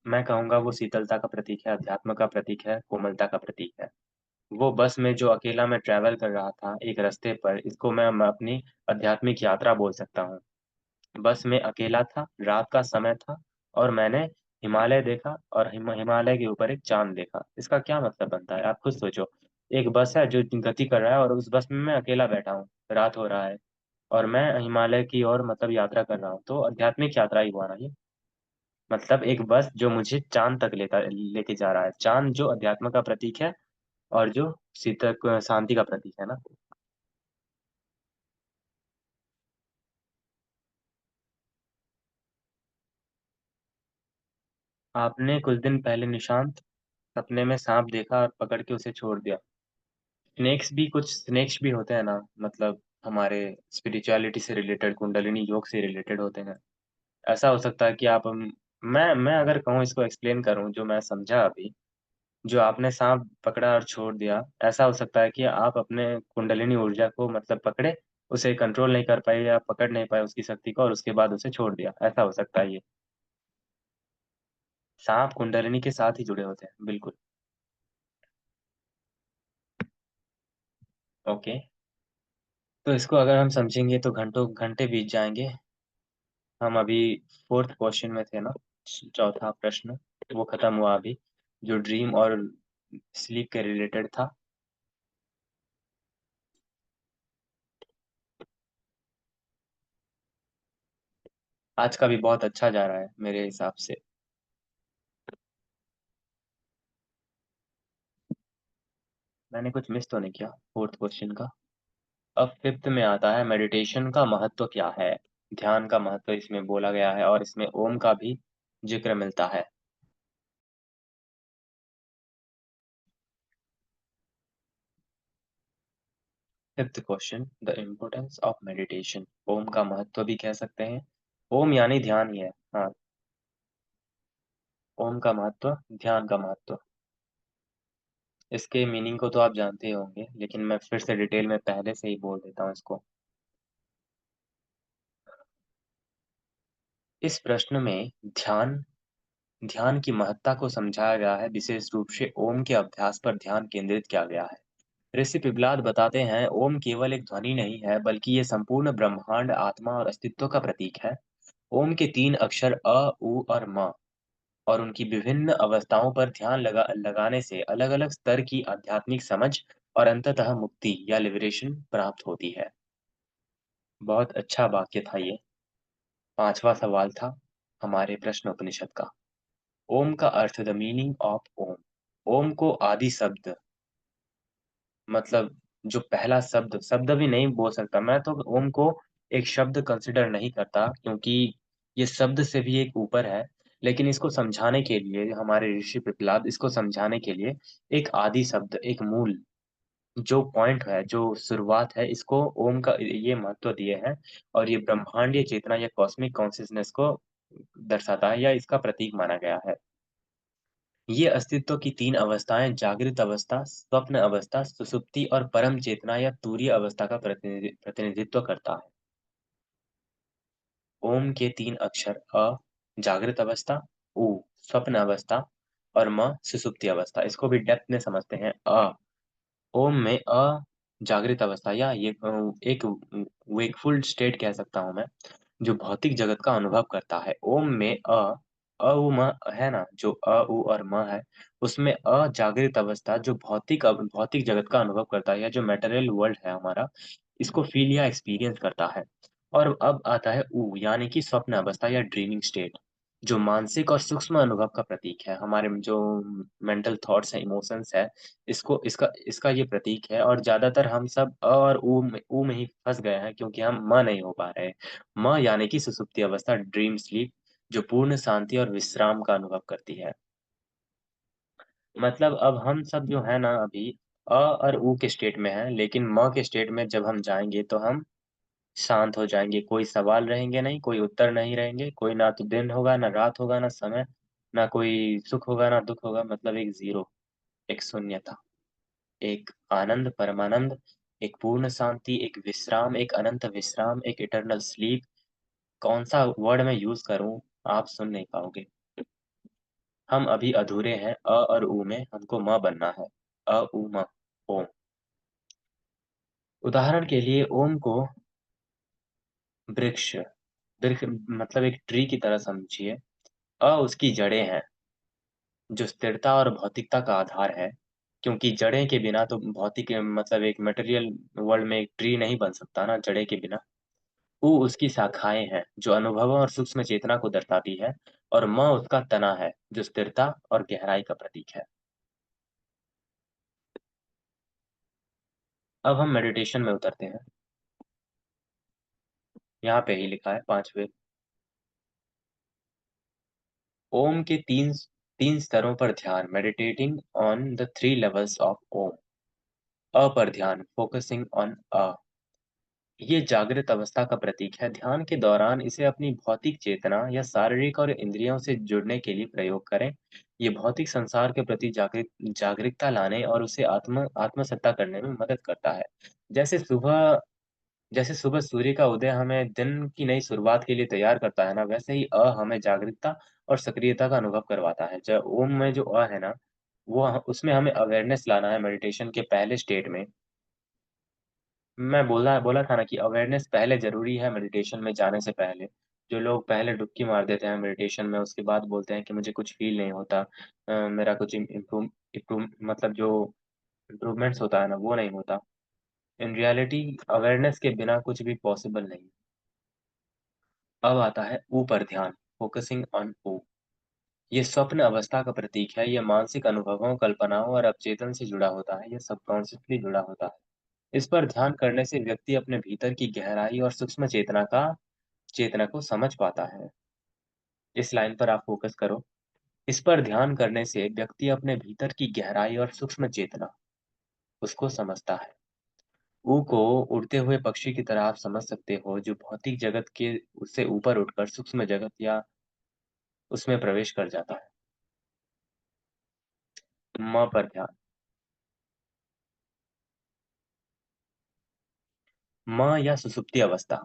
मैं कहूँगा वो शीतलता का प्रतीक है, अध्यात्म का प्रतीक है, कोमलता का प्रतीक है। वो बस में जो अकेला मैं ट्रैवल कर रहा था एक रास्ते पर, इसको मैं अपनी आध्यात्मिक यात्रा बोल सकता हूँ। बस में अकेला था, रात का समय था और मैंने हिमालय देखा और हिमालय के ऊपर एक चाँद देखा। इसका क्या मतलब बनता है, आप खुद सोचो। एक बस है जो गति कर रहा है और उस बस में मैं अकेला बैठा हूँ, रात हो रहा है और मैं हिमालय की ओर मतलब यात्रा कर रहा हूँ, तो आध्यात्मिक यात्रा ही हुआ ना ये। मतलब एक बस जो मुझे चाँद तक लेके जा रहा है। चाँद जो अध्यात्म का प्रतीक है और जो शांति का प्रतीक है ना। आपने कुछ दिन पहले निशांत सपने में सांप देखा और पकड़ के उसे छोड़ दिया। कुछ स्नेक्स भी होते हैं ना, मतलब हमारे स्पिरिचुअलिटी से रिलेटेड, कुंडलिनी योग से रिलेटेड होते हैं। ऐसा हो सकता है कि आप मैं अगर कहूँ, इसको एक्सप्लेन करूँ जो मैं समझा अभी, जो आपने सांप पकड़ा और छोड़ दिया, ऐसा हो सकता है कि आप अपने कुंडलिनी ऊर्जा को मतलब पकड़े, उसे कंट्रोल नहीं कर पाए या पकड़ नहीं पाए उसकी शक्ति को और उसके बाद उसे छोड़ दिया, ऐसा हो सकता है ये। सांप कुंडलिनी के साथ ही जुड़े होते हैं, बिल्कुल। ओके, तो इसको अगर हम समझेंगे तो घंटों घंटे बीत जाएँगे। हम अभी 4th क्वेश्चन में थे ना, चौथा प्रश्न, वो खत्म हुआ अभी, जो ड्रीम और स्लीप के रिलेटेड था। आज का भी बहुत अच्छा जा रहा है मेरे हिसाब से। मैंने कुछ मिस तो नहीं किया 4th क्वेश्चन का। अब 5th में आता है, मेडिटेशन का महत्व क्या है? ध्यान का महत्व इसमें बोला गया है और इसमें ओम का भी ज़िक्र मिलता है। 5th question, the importance of meditation. Om का महत्व भी कह सकते हैं। ओम यानी ध्यान ही है। हाँ, ओम का महत्व, ध्यान का महत्व। इसके मीनिंग को तो आप जानते ही होंगे, लेकिन मैं फिर से डिटेल में पहले से ही बोल देता हूँ इसको। इस प्रश्न में ध्यान ध्यान की महत्ता को समझाया गया है, विशेष रूप से ओम के अभ्यास पर ध्यान केंद्रित किया गया है। ऋषि पिपलाद बताते हैं, ओम केवल एक ध्वनि नहीं है, बल्कि ये संपूर्ण ब्रह्मांड, आत्मा और अस्तित्व का प्रतीक है। ओम के 3 अक्षर अ, उ और म और उनकी विभिन्न अवस्थाओं पर ध्यान लगाने से अलग-अलग स्तर की आध्यात्मिक समझ और अंततः मुक्ति या लिबरेशन प्राप्त होती है। बहुत अच्छा वाक्य था ये। 5वां सवाल था हमारे प्रश्न उपनिषद का। ओम का अर्थ, द मीनिंग ऑफ ओम। ओम को आदि शब्द, मतलब जो पहला शब्द शब्द भी नहीं बोल सकता मैं तो ओम को एक शब्द कंसिडर नहीं करता, क्योंकि ये शब्द से भी एक ऊपर है। लेकिन इसको समझाने के लिए हमारे ऋषि पिपलाद इसको समझाने के लिए एक आदि शब्द, एक मूल जो पॉइंट है, जो शुरुआत है, इसको ओम का ये महत्व दिए हैं और ये ब्रह्मांडीय चेतना या कॉस्मिक कॉन्शसनेस को दर्शाता है या इसका प्रतीक माना गया है। ये अस्तित्व की 3 अवस्थाएँ, जागृत अवस्था, स्वप्न अवस्था, सुषुप्ति और परम चेतना या तुरीय अवस्था का प्रतिनिधित्व करता है। ओम के 3 अक्षर अ, जागृत अवस्था, उ, स्वप्न अवस्था और म, सुषुप्ति अवस्था। इसको भी डेप्थ में समझते हैं। ओम में जागृत अवस्था या एक वेकफुल स्टेट कह सकता हूँ मैं, जो भौतिक जगत का अनुभव करता है। ओम में उ, म है ना, जो उ और म है, उसमें अजागृत अवस्था जो भौतिक जगत का अनुभव करता है या जो मटेरियल वर्ल्ड है हमारा, इसको फ़ील या एक्सपीरियंस करता है। और अब आता है उ, यानी कि स्वप्न अवस्था या ड्रीमिंग स्टेट, जो मानसिक और सूक्ष्म अनुभव का प्रतीक है। हमारे जो मेंटल थॉट्स हैं, इमोशंस है, इसको इसका इसका ये प्रतीक है और ज़्यादातर हम सब और ऊ में ही फँस गए हैं, क्योंकि हम म नहीं हो पा रहे हैं। म यानी कि सुषुप्ति अवस्था, ड्रीम स्लीप, जो पूर्ण शांति और विश्राम का अनुभव करती है। मतलब अब हम सब जो है ना अभी और ऊ के स्टेट में हैं, लेकिन म के स्टेट में जब हम जाएँगे तो हम शांत हो जाएँगे। कोई सवाल रहेंगे नहीं, कोई उत्तर नहीं रहेंगे, कोई ना तो दिन होगा, ना रात होगा, ना समय, ना कोई सुख होगा, ना दुःख होगा, मतलब एक ज़ीरो, एक शून्यता। एक आनंद, परमानंद, एक पूर्ण शांति, एक विश्राम, एक अनंत विश्राम, एक इटर्नल स्लीप। कौन-सा वर्ड मैं यूज़ करूँ, आप सुन नहीं पाओगे। हम अभी अधूरे हैं, और उ में, हमको म बनना है। उ, म, ओम। उदाहरण के लिए ओम को वृक्ष वृक्ष मतलब एक ट्री की तरह समझिए। उसकी जड़ें हैं, जो स्थिरता और भौतिकता का आधार है, क्योंकि जड़ें के बिना तो भौतिक मतलब एक मटेरियल वर्ल्ड में एक ट्री नहीं बन सकता ना, जड़ें के बिना। उ उसकी शाखाएँ हैं, जो अनुभवों और सूक्ष्म चेतना को दर्शाती है, और म उसका तना है, जो स्थिरता और गहराई का प्रतीक है। अब हम मेडिटेशन में उतरते हैं। यहाँ पे ही लिखा है 5वें, ओम के 3 स्तरों पर ध्यान, meditating on the 3 levels of Om. पर ध्यान, फोकसिंग ऑन ये जागृत अवस्था का प्रतीक है। ध्यान के दौरान इसे अपनी भौतिक चेतना या शारीरिक और इंद्रियों से जुड़ने के लिए प्रयोग करें। ये भौतिक संसार के प्रति जागरूकता लाने और उसे आत्मसत्ता करने में मदद करता है। जैसे सुबह जैसे सुबह सूर्य का उदय हमें दिन की नई शुरुआत के लिए तैयार करता है ना, वैसे ही हमें जागरूकता और सक्रियता का अनुभव करवाता है। जब ओम में जो है ना, वो उसमें हमें अवेयरनेस लाना है मेडिटेशन के पहले स्टेट में। मैं बोला बोला था ना कि अवेयरनेस पहले ज़रूरी है मेडिटेशन में जाने से पहले। जो लोग पहले डुबकी मार देते हैं मेडिटेशन में, उसके बाद बोलते हैं कि मुझे कुछ फ़ील नहीं होता। मेरा कुछ इम्प्रूव मतलब जो इम्प्रूवमेंट्स होता है ना, वो नहीं होता। इन रियलिटी अवेयरनेस के बिना कुछ भी पॉसिबल नहीं। अब आता है ऊपर ध्यान, फोकसिंग ऑन ऊ। ये स्वप्न अवस्था का प्रतीक है। ये मानसिक अनुभवों, कल्पनाओं और अवचेतन से जुड़ा होता है। ये सबकॉन्शियसली जुड़ा होता है। इस पर ध्यान करने से व्यक्ति अपने भीतर की गहराई और सूक्ष्म चेतना को समझ पाता है। इस लाइन पर आप फ़ोकस करो। इस पर ध्यान करने से व्यक्ति अपने भीतर की गहराई और सूक्ष्म चेतना उसको समझता है। ऊ को उड़ते हुए पक्षी की तरह आप समझ सकते हो, जो भौतिक जगत के उससे ऊपर उठकर सूक्ष्म जगत या उसमें प्रवेश कर जाता है। म पर ध्यान। म या सुषुप्ति अवस्था।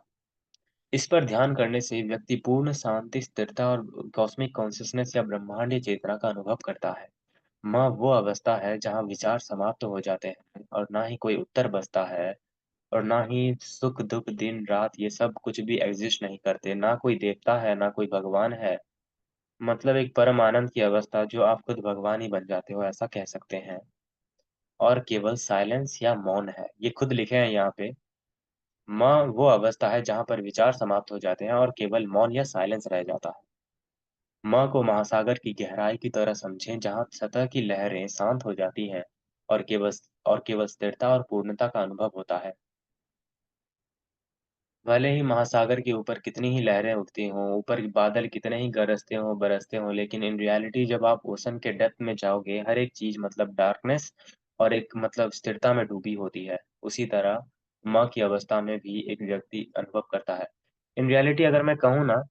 इस पर ध्यान करने से व्यक्ति पूर्ण शांति, स्थिरता और कॉस्मिक कॉन्शसनेस या ब्रह्मांडीय चेतना का अनुभव करता है। माँ वो अवस्था है जहाँ विचार समाप्त हो जाते हैं और ना ही कोई उत्तर बचता है और ना ही सुख दुख दिन रात ये सब कुछ भी एग्जिस्ट नहीं करते, ना कोई देवता है ना कोई भगवान है। मतलब एक परम आनंद की अवस्था जो आप खुद भगवान ही बन जाते हो, ऐसा कह सकते हैं। और केवल साइलेंस या मौन है, ये खुद लिखे हैं यहाँ पे। माँ वो अवस्था है जहाँ पर विचार समाप्त हो जाते हैं और केवल मौन या साइलेंस रह जाता है। माँ को महासागर की गहराई की तरह समझें जहाँ सतह की लहरें शांत हो जाती हैं और केवल स्थिरता और पूर्णता का अनुभव होता है। भले ही महासागर के ऊपर कितनी ही लहरें उठती हों, ऊपर बादल कितने ही बरसते हों, लेकिन इन रियलिटी जब आप ओशन के डेप्थ में जाओगे, हर एक चीज़ मतलब डार्कनेस और एक मतलब स्थिरता में डूबी होती है। उसी तरह माँ की अवस्था में भी एक व्यक्ति अनुभव करता है। इन रियलिटी अगर मैं कहूँ ना,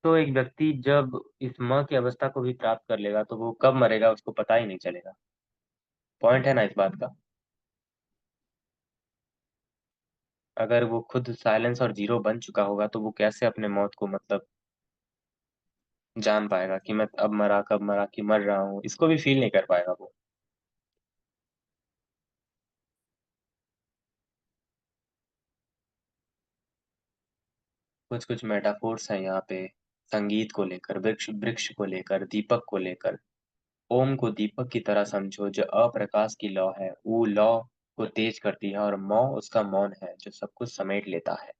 तो एक व्यक्ति जब इस माँ की अवस्था को भी प्राप्त कर लेगा, तो वो कब मरेगा उसको पता ही नहीं चलेगा। पॉइंट है ना इस बात का? अगर वो खुद साइलेंस और ज़ीरो बन चुका होगा, तो वो कैसे अपने मौत को मतलब जान पाएगा कि मैं अब मरा, कब मरा, कि मर रहा हूँ, इसको भी फ़ील नहीं कर पाएगा वो। कुछ-कुछ मेटाफ़ोर्स हैं यहाँ पे, संगीत को लेकर, वृक्ष वृक्ष को लेकर, दीपक को लेकर। ओम को दीपक की तरह समझो जो अप्रकाश की लौ है, वो लौ को तेज करती है और मौ उसका मौन है जो सब कुछ समेट लेता है।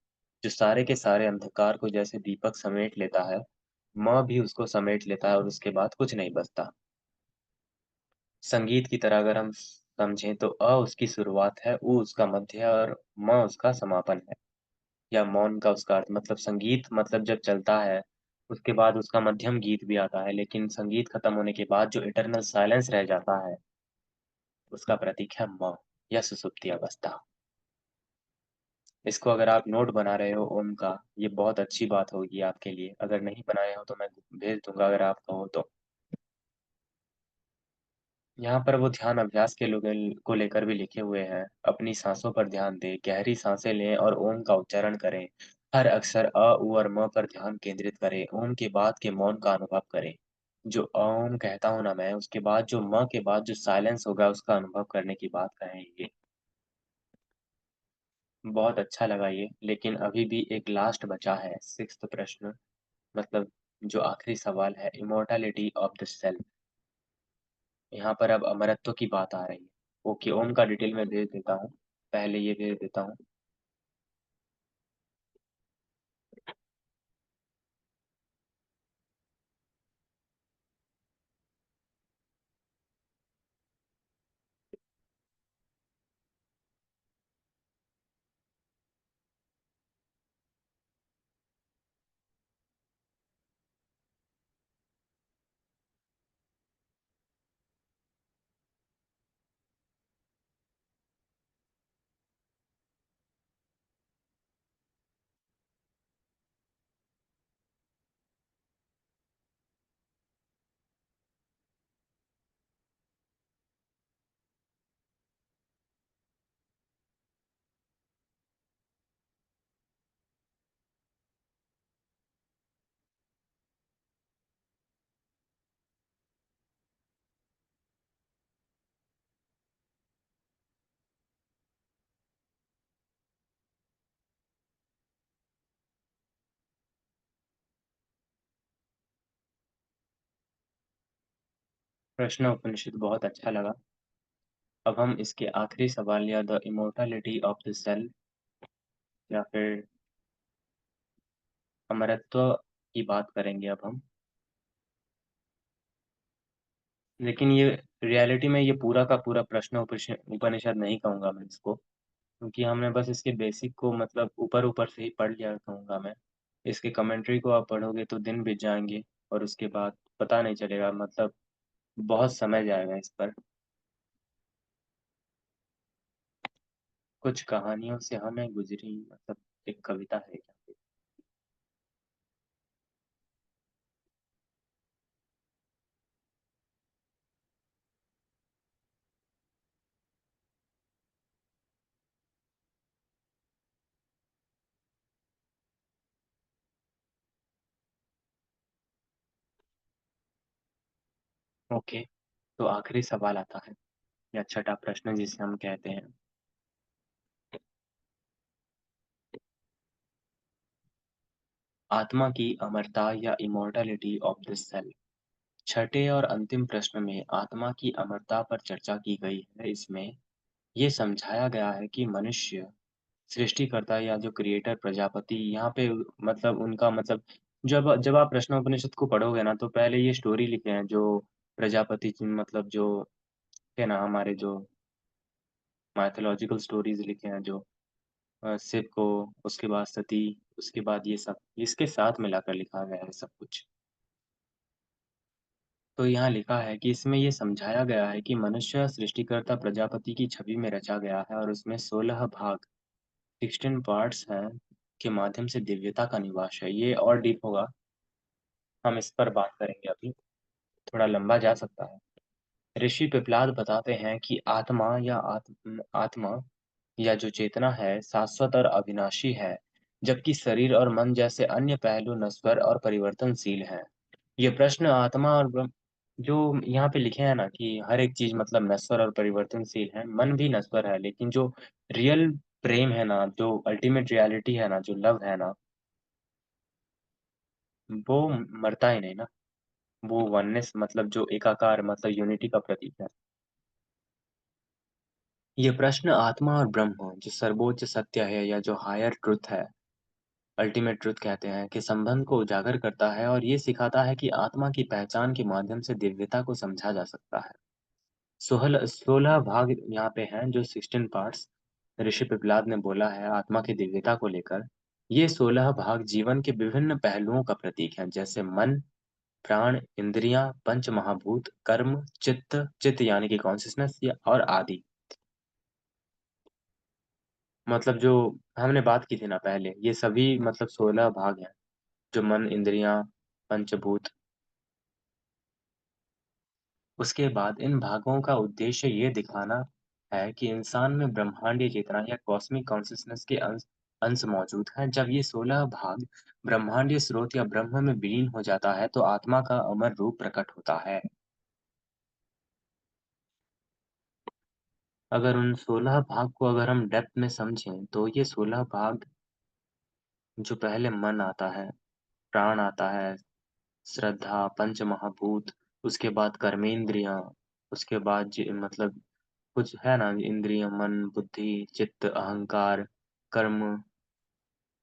जो सारे के सारे अंधकार को जैसे दीपक समेट लेता है, म भी उसको समेट लेता है और उसके बाद कुछ नहीं बचता। संगीत की तरह अगर हम समझें तो उसकी शुरुआत है, उ उसका मध्य है और म उसका समापन है। या मौन का उसका अर्थ मतलब संगीत मतलब जब चलता है, उसके बाद उसका मध्यम गीत भी आता है, लेकिन संगीत खत्म होने के बाद जो इटर्नल साइलेंस रह जाता है, उसका प्रतीक है मौन या सुषुप्ति अवस्था। इसको अगर आप नोट बना रहे हो ओम का, ये बहुत अच्छी बात होगी आपके लिए। अगर नहीं बनाए हो तो मैं भेज दूँगा अगर आप कहो तो। यहाँ पर वो ध्यान अभ्यास के को लेकर भी लिखे हुए हैं। अपनी सांसों पर ध्यान दें, गहरी सांसें लें और ओम का उच्चारण करें। हर अक्षर उ और म पर ध्यान केंद्रित करें। ओम के बाद के मौन का अनुभव करें। जो ओम कहता हूँ ना मैं, उसके बाद जो म के बाद जो साइलेंस होगा, उसका अनुभव करने की बात कहें ये। बहुत अच्छा लगा ये, लेकिन अभी भी एक लास्ट बचा है, 6th प्रश्न मतलब जो आखिरी सवाल है, इमॉर्टैलिटी ऑफ द सेल्फ। यहाँ पर अब अमरत्व की बात आ रही है। ओके, ओम का डिटेल मैं भेज देता हूँ। पहले ये भेज देता हूँ। प्रश्न उपनिषद बहुत अच्छा लगा। अब हम इसके आखिरी सवाल या the immortality of the self या फिर अमरत्व की बात करेंगे अब हम। लेकिन ये रियलिटी में ये पूरा का पूरा प्रश्न उपनिषद नहीं कहूँगा मैं इसको, क्योंकि हमने बस इसके बेसिक को मतलब ऊपर-ऊपर से ही पढ़ लिया कहूँगा मैं। इसकी कमेंट्री को आप पढ़ोगे तो दिन बीत जाएँगे और उसके बाद पता नहीं चलेगा, मतलब बहुत समय जाएगा इस पर। कुछ कहानियों से हमें गुज़री मतलब एक कविता है यहाँ पे। ओके, तो आखिरी सवाल आता है, या छठा प्रश्न जिसे हम कहते हैं, आत्मा की अमरता या इमॉर्टैलिटी ऑफ द सेल। छठे और अंतिम प्रश्न में आत्मा की अमरता पर चर्चा की गई है। इसमें ये समझाया गया है कि मनुष्य, सृष्टिकर्ता या जो क्रिएटर प्रजापति यहाँ पे मतलब उनका मतलब जब जब आप प्रश्नोपनिषद को पढ़ोगे ना तो पहले ये स्टोरी लिखे हैं जो प्रजापति मतलब जो है ना हमारे जो माइथोलॉजिकल स्टोरीज लिखे हैं जो शिव को, उसके बाद सती, उसके बाद ये सब इसके साथ मिलाकर लिखा गया है सब कुछ। तो यहाँ लिखा है कि इसमें ये समझाया गया है कि मनुष्य सृष्टिकर्ता प्रजापति की छवि में रचा गया है और उसमें 16 भाग, 16 पार्ट्स हैं, के माध्यम से दिव्यता का निवास है। ये और डीप होगा, हम इस पर बात करेंगे अभी, थोड़ा लंबा जा सकता है। ऋषि पिपलाद बताते हैं कि आत्मा या जो चेतना है शाश्वत और अविनाशी है, जबकि शरीर और मन जैसे अन्य पहलू नश्वर और परिवर्तनशील हैं। ये प्रश्न आत्मा और ब्रह्म जो यहाँ पे लिखे हैं ना कि हर एक चीज मतलब नश्वर और परिवर्तनशील है, मन भी नश्वर है, लेकिन जो रियल प्रेम है ना, जो अल्टीमेट रियलिटी है ना, जो लव है ना, वो मरता ही नहीं ना। वो वननेस मतलब जो एकाकार मतलब यूनिटी का प्रतीक है। ये प्रश्न आत्मा और ब्रह्म जो सर्वोच्च सत्य है या जो हायर ट्रुथ है, अल्टीमेट ट्रुथ कहते हैं, के संबंध को उजागर करता है और ये सिखाता है कि आत्मा की पहचान के माध्यम से दिव्यता को समझा जा सकता है। 16 भाग यहाँ पे हैं जो 16 पार्ट्स ऋषि पिपलाद ने बोला है आत्मा की दिव्यता को लेकर। ये 16 भाग जीवन के विभिन्न पहलुओं का प्रतीक हैं, जैसे मन, प्राण, इंद्रियां, पंच महाभूत, कर्म, चित्त, चित्त यानी कि कॉन्सियसनेस या और आदि। मतलब जो हमने बात की थी ना पहले, ये सभी मतलब 16 भाग हैं, जो मन, इंद्रियां, पंचभूत। उसके बाद इन भागों का उद्देश्य ये दिखाना है कि इंसान में ब्रह्मांडीय चेतना या कॉस्मिक कॉन्शियसनेस के अंश अंश मौजूद हैं। जब ये 16 भाग ब्रह्मांडीय स्रोत या ब्रह्म में विलीन हो जाता है तो आत्मा का अमर रूप प्रकट होता है। अगर उन 16 भाग को अगर हम डेप्थ में समझें तो ये 16 भाग, जो पहले मन आता है, प्राण आता है, श्रद्धा, पंच महाभूत, उसके बाद कर्मेंद्रियां, उसके बाद मतलब कुछ है ना, इंद्रिय, मन, बुद्धि, चित्त, अहंकार, कर्म,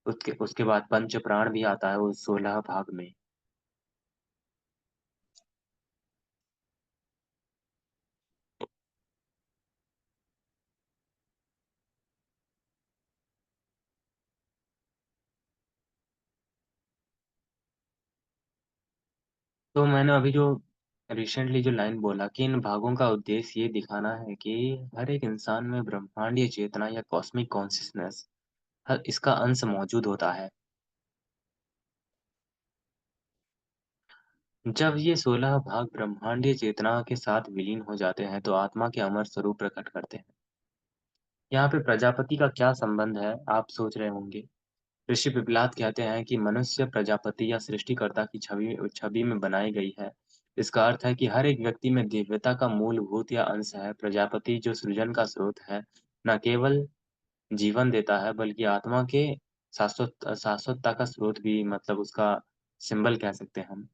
उसके उसके बाद पंच प्राण भी आता है उस 16 भाग में। तो मैंने अभी जो रिसेंटली जो लाइन बोला कि इन भागों का उद्देश्य ये दिखाना है कि हर एक इंसान में ब्रह्मांडीय चेतना या कॉस्मिक कॉन्शियसनेस हर इसका अंश मौजूद होता है। जब ये 16 भाग ब्रह्मांडीय चेतना के साथ विलीन हो जाते हैं तो आत्मा के अमर स्वरूप प्रकट करते हैं। यहाँ पे प्रजापति का क्या संबंध है आप सोच रहे होंगे। ऋषि पिपलाद कहते हैं कि मनुष्य प्रजापति या सृष्टिकर्ता की छवि छवि में बनाई गई है। इसका अर्थ है कि हर एक व्यक्ति में दिव्यता का मूलभूत या अंश है। प्रजापति जो सृजन का स्रोत है, न केवल जीवन देता है बल्कि आत्मा के शाश्वतता का स्रोत भी, मतलब उसका सिंबल कह सकते हैं हम।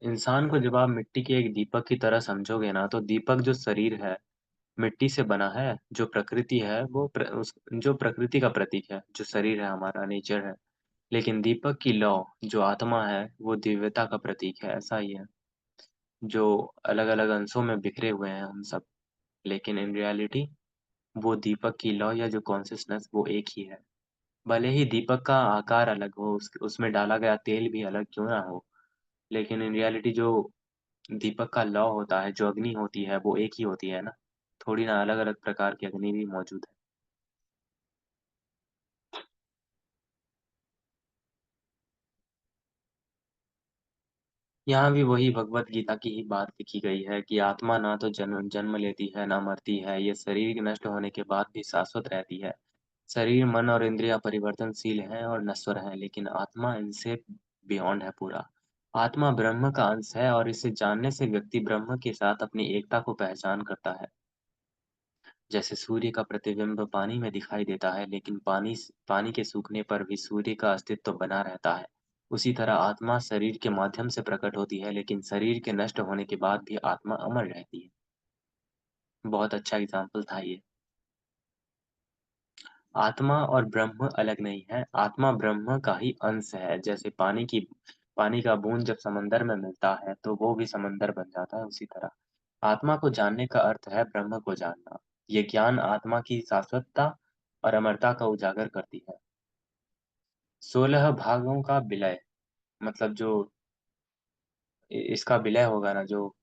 इंसान को जब आप मिट्टी के एक दीपक की तरह समझोगे ना, तो दीपक जो शरीर है मिट्टी से बना है, जो प्रकृति है जो प्रकृति का प्रतीक है, जो शरीर है हमारा नेचर है। लेकिन दीपक की लौ जो आत्मा है वो दिव्यता का प्रतीक है। ऐसा ही है, जो अलग अलग अंशों में बिखरे हुए हैं हम सब, लेकिन इन रियलिटी वो दीपक की लौ या जो कॉन्सियसनेस वो एक ही है। भले ही दीपक का आकार अलग हो, उसमें डाला गया तेल भी अलग क्यों ना हो, लेकिन इन रियलिटी जो दीपक का लौ होता है, जो अग्नि होती है वो एक ही होती है ना। थोड़ी ना अलग अलग प्रकार की अग्नि भी मौजूद है। यहाँ भी वही भगवत गीता की ही बात लिखी गई है कि आत्मा ना तो जन्म जन्म लेती है ना मरती है, ये शरीर के नष्ट होने के बाद भी शाश्वत रहती है। शरीर, मन और इंद्रियां परिवर्तनशील हैं और नश्वर हैं, लेकिन आत्मा इनसे बियॉन्ड है पूरा। आत्मा ब्रह्म का अंश है और इसे जानने से व्यक्ति ब्रह्म के साथ अपनी एकता को पहचान करता है। जैसे सूर्य का प्रतिबिंब पानी में दिखाई देता है, लेकिन पानी के सूखने पर भी सूर्य का अस्तित्व बना रहता है। उसी तरह आत्मा शरीर के माध्यम से प्रकट होती है, लेकिन शरीर के नष्ट होने के बाद भी आत्मा अमर रहती है। बहुत अच्छा एग्जाम्पल था ये। आत्मा और ब्रह्म अलग नहीं है, आत्मा ब्रह्म का ही अंश है। जैसे पानी का बूंद जब समंदर में मिलता है तो वो भी समंदर बन जाता है, उसी तरह आत्मा को जानने का अर्थ है ब्रह्म को जानना। ये ज्ञान आत्मा की शाश्वतता और अमरता का उजागर करती है। 16 भागों का विलय, मतलब जो इसका विलय होगा ना, जो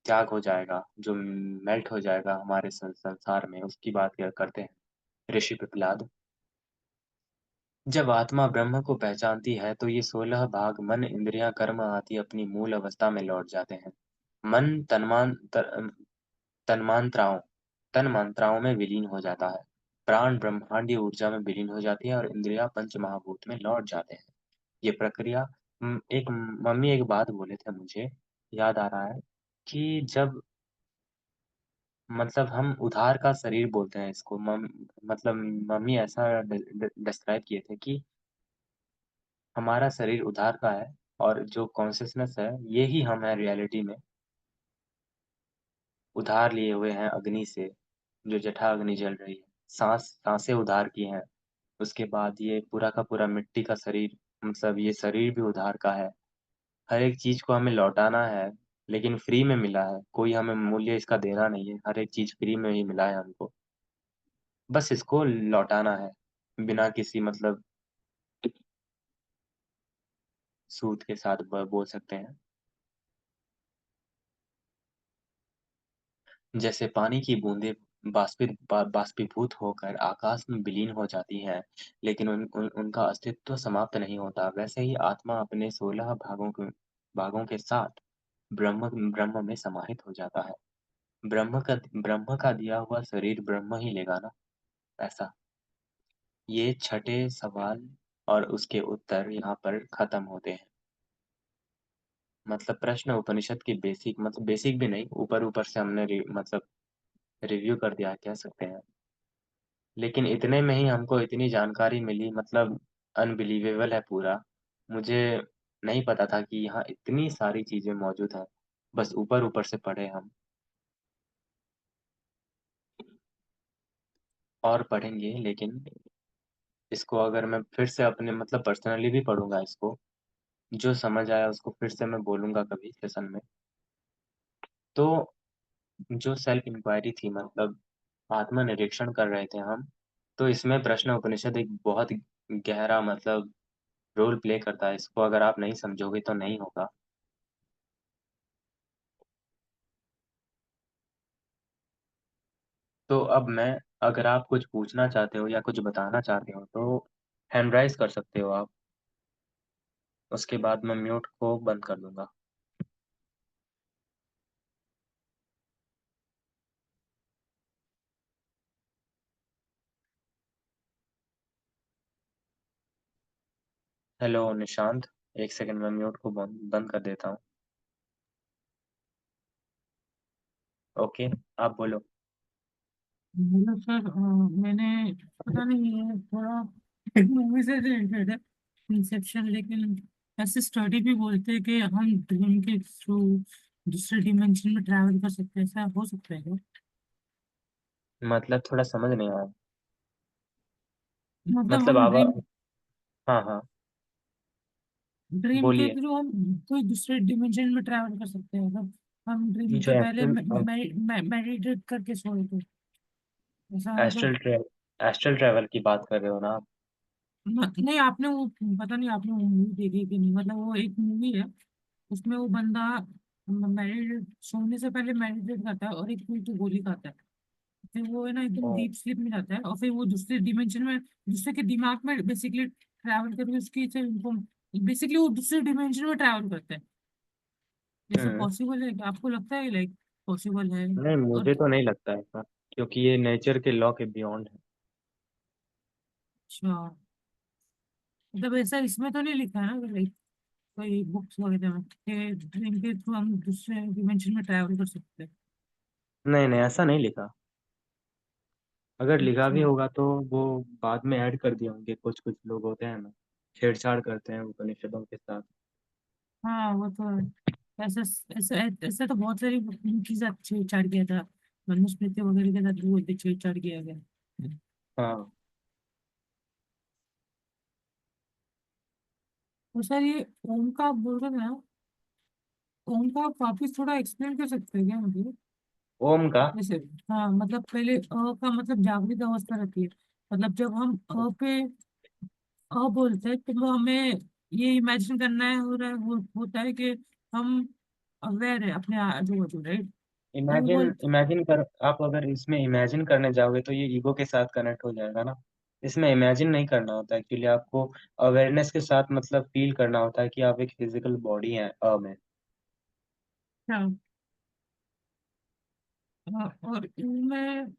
त्याग हो जाएगा, जो मेल्ट हो जाएगा हमारे संसार में, उसकी बात करते हैं ऋषि पिपलाद। जब आत्मा ब्रह्म को पहचानती है तो ये 16 भाग मन, इंद्रियां, कर्म आदि अपनी मूल अवस्था में लौट जाते हैं। मन तन्मात्राओं तन्मात्राओं में विलीन हो जाता है। प्राण ब्रह्मांडीय ऊर्जा में विलीन हो जाती है और इंद्रियां पंच महाभूत में लौट जाते हैं। ये प्रक्रिया, एक मम्मी एक बात बोले थे मुझे, याद आ रहा है कि जब मतलब हम उधार का शरीर बोलते हैं इसको, मतलब मम्मी ऐसा डिस्क्राइब किए थे कि हमारा शरीर उधार का है और जो कॉन्शियसनेस है ये ही हम है रियलिटी में, उधार लिए हुए हैं अग्नि से, जो जठा अग्नि जल रही है। सांसें उधार की हैं। उसके बाद ये पूरा का पूरा मिट्टी का शरीर, मतलब ये शरीर भी उधार का है। हर एक चीज को हमें लौटाना है, लेकिन फ्री में मिला है, कोई हमें मूल्य इसका देना नहीं है, हर एक चीज फ्री में ही मिला है हमको। बस इसको लौटाना है, बिना किसी मतलब सूद के साथ बोल सकते हैं। जैसे पानी की बूंदें बाष्पीभूत होकर आकाश में विलीन हो जाती हैं, लेकिन उनका अस्तित्व समाप्त नहीं होता, वैसे ही आत्मा अपने 16 भागों के साथ ब्रह्म ब्रह्म में समाहित हो जाता है। ब्रह्म का दिया हुआ शरीर ब्रह्म ही लेगा ना, ऐसा। ये छठे सवाल और उसके उत्तर यहाँ पर खत्म होते हैं। मतलब प्रश्न उपनिषद की बेसिक, मतलब बेसिक भी नहीं, ऊपर ऊपर से हमने मतलब रिव्यू कर दिया कह सकते हैं। लेकिन इतने में ही हमको इतनी जानकारी मिली, मतलब अनबिलीवेबल है पूरा। मुझे नहीं पता था कि यहाँ इतनी सारी चीजें मौजूद हैं, बस ऊपर ऊपर से पढ़े हम, और पढ़ेंगे। लेकिन इसको अगर मैं फिर से अपने मतलब पर्सनली भी पढ़ूंगा इसको, जो समझ आया उसको फिर से मैं बोलूंगा कभी सेशन में। तो जो सेल्फ इंक्वायरी थी, मतलब आत्मनिरीक्षण कर रहे थे हम, तो इसमें प्रश्न उपनिषद एक बहुत गहरा मतलब रोल प्ले करता है। इसको अगर आप नहीं समझोगे तो नहीं होगा। तो अब मैं, अगर आप कुछ पूछना चाहते हो या कुछ बताना चाहते हो तो हैंड राइज कर सकते हो आप। उसके बाद मैं म्यूट को बंद कर दूंगा। हेलो निशांत, एक सेकंड में म्यूट को बंद कर देता हूँ। ओके, आप बोलो। हेलो सर, मैंने पता नहीं है थोड़ा एक मूवी से रिलेटेड है, इंसेप्शन। लेकिन ऐसे स्टडी भी बोलते हैं कि हम ड्रीम के थ्रू दूसरे डिमेंशन में ट्रैवल कर सकते हैं। ऐसा हो सकता है क्या? मतलब थोड़ा समझ नहीं आया। मतलब मतलब हम आप, ड्रीम हाँ हाँ, ड्रीम के बोलिए। थ्रू हम कोई दूसरे डिमेंशन में ट्रैवल कर सकते हैं। मतलब हम ड्रीम जो से पहले एस्ट्रल मेडिटेट करके सोए थे, ऐसा मतलब। एस्ट्रल ट्रेवल एस्ट्रल ट्रेवल की बात कर रहे हो ना आप? नहीं, आपने वो पता नहीं आपने वो मूवी देखी कि नहीं। मतलब वो एक मूवी है, उसमें वो बंदा मेडिटेट सोने से पहले मेडिटेट करता है और एक कोई तो गोली खाता है। फिर वो है ना एकदम ओ, डीप स्लीप में जाता है और फिर वो दूसरे डिमेंशन में, दूसरे के दिमाग में बेसिकली ट्रैवल करके उसकी से उनको बेसिकली वो दूसरे डिमेंशन में ट्रैवल करते हैं। जैसे हम्म। पॉसिबल है कि आपको लगता है लाइक पॉसिबल है? नहीं, और मुझे तो नहीं लगता ऐसा, क्योंकि ये नेचर के लॉ के बियॉन्ड है। अच्छा, मतलब ऐसा इसमें तो नहीं लिखा है ना लाइक कोई बुक्स वगैरह में कि जिनके थ्रू हम दूसरे डिमेंशन में ट्रैवल कर सकते हैं? नहीं नहीं, ऐसा नहीं लिखा। अगर लिखा भी अच्छा। होगा तो वो बाद में ऐड कर दिए होंगे। कुछ कुछ लोग होते हैं ना, छेड़छाड़ करते हैं उपनिषदों के साथ। हाँ वो तो है। ऐसे ऐसे ऐसे तो बहुत सारी उनके साथ छेड़छाड़ किया था। मनुस्मृति वगैरह के साथ भी बोलते छेड़छाड़ किया गया। हाँ। तो सर ये ओम का आप बोल रहे थे ना, ओम का आप वापिस थोड़ा एक्सप्लेन कर सकते हैं क्या मुझे? ओम का। जैसे, हाँ मतलब पहले का मतलब जागृत अवस्था रहती है। मतलब जब हम पे बोलते हैं तो वो हमें ये इमेजिन करना है, हो रहा है, होता है कि हम अवेयर है अपने आजू बाजू, राइट? तो वो इमेजिन बोलते। इमेजिन कर, आप अगर इसमें इमेजिन करने जाओगे तो ये ईगो के साथ कनेक्ट हो जाएगा ना। इसमें इमेजिन नहीं करना होता एक्चुअली आपको। अवेयरनेस के साथ मतलब फील करना होता है कि आप एक फिजिकल बॉडी हैं में। हाँ। और इनमें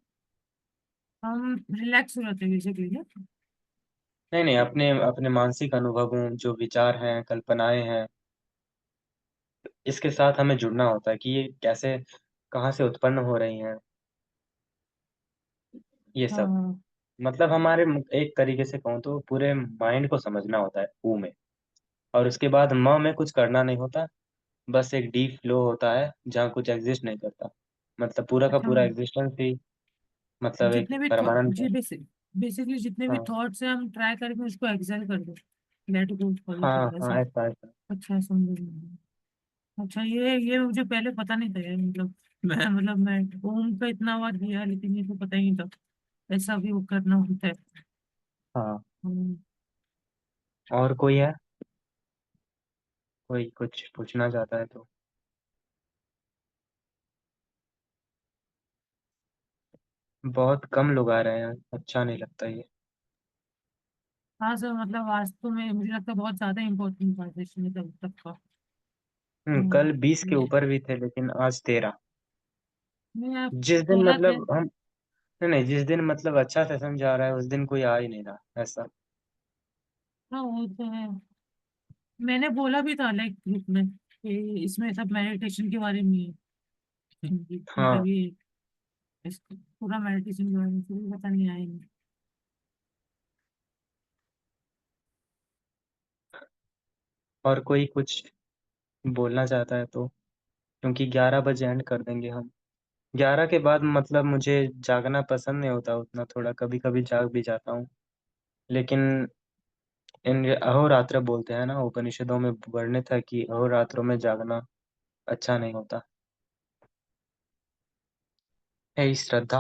हम रिलैक्स हो जाते हैं बेसिकली। नहीं नहीं, अपने अपने मानसिक अनुभवों, जो विचार हैं, कल्पनाएं हैं, इसके साथ हमें जुड़ना होता है कि ये कैसे, कहाँ से उत्पन्न हो रही हैं, ये सब। हाँ। मतलब हमारे एक तरीके से कहूँ तो पूरे माइंड को समझना होता है ऊ में। और उसके बाद में कुछ करना नहीं होता। बस एक डीप फ्लो होता है जहाँ कुछ एग्जिस्ट नहीं करता। मतलब पूरा का अच्छा, पूरा एग्जिस्टेंस ही मतलब एक जितने भी परमानेंट है। जी बेसिकली जितने भी हाँ थॉट्स हैं हम ट्राई करके उसको एक्सेल कर दो, लेट गो फॉलो हाँ कर हाँ, ऐसा। ऐसा ऐसा। अच्छा समझ गया। अच्छा, ये मुझे पहले पता नहीं था यार, मतलब मैं ओम का इतना बार किया लेकिन ये तो पता ही नहीं था ऐसा भी वो करना होता है। हाँ। हम्म। और कोई है, कोई कुछ पूछना चाहता है तो। बहुत कम लोग आ रहे हैं, अच्छा नहीं लगता ये। हाँ सर, मतलब वास्तव में मुझे लगता है बहुत ज्यादा इम्पोर्टेंट था सेशन तब तक का। कल 20 के ये ऊपर भी थे लेकिन आज 13। नहीं आप जिस दिन 13 थे। मतलब हम, नहीं नहीं, जिस दिन मतलब अच्छा सेशन जा रहा है उस दिन कोई आ ही नहीं रहा ऐसा। हाँ वो तो है। मैंने बोला भी था लाइक ग्रुप में कि इसमें सब मेडिटेशन के बारे में ही है। हाँ। मतलब ये पूरा मेडिटेशन के बारे में फिर पता नहीं आएंगे। और कोई कुछ बोलना चाहता है तो, क्योंकि 11 बजे एंड कर देंगे हम। 11 के बाद मतलब मुझे जागना पसंद नहीं होता उतना, थोड़ा कभी कभी जाग भी जाता हूँ। लेकिन इन अहोरात्र बोलते हैं ना उपनिषदों में, वर्णित है कि अहोरात्रों में जागना अच्छा नहीं होता। है श्रद्धा।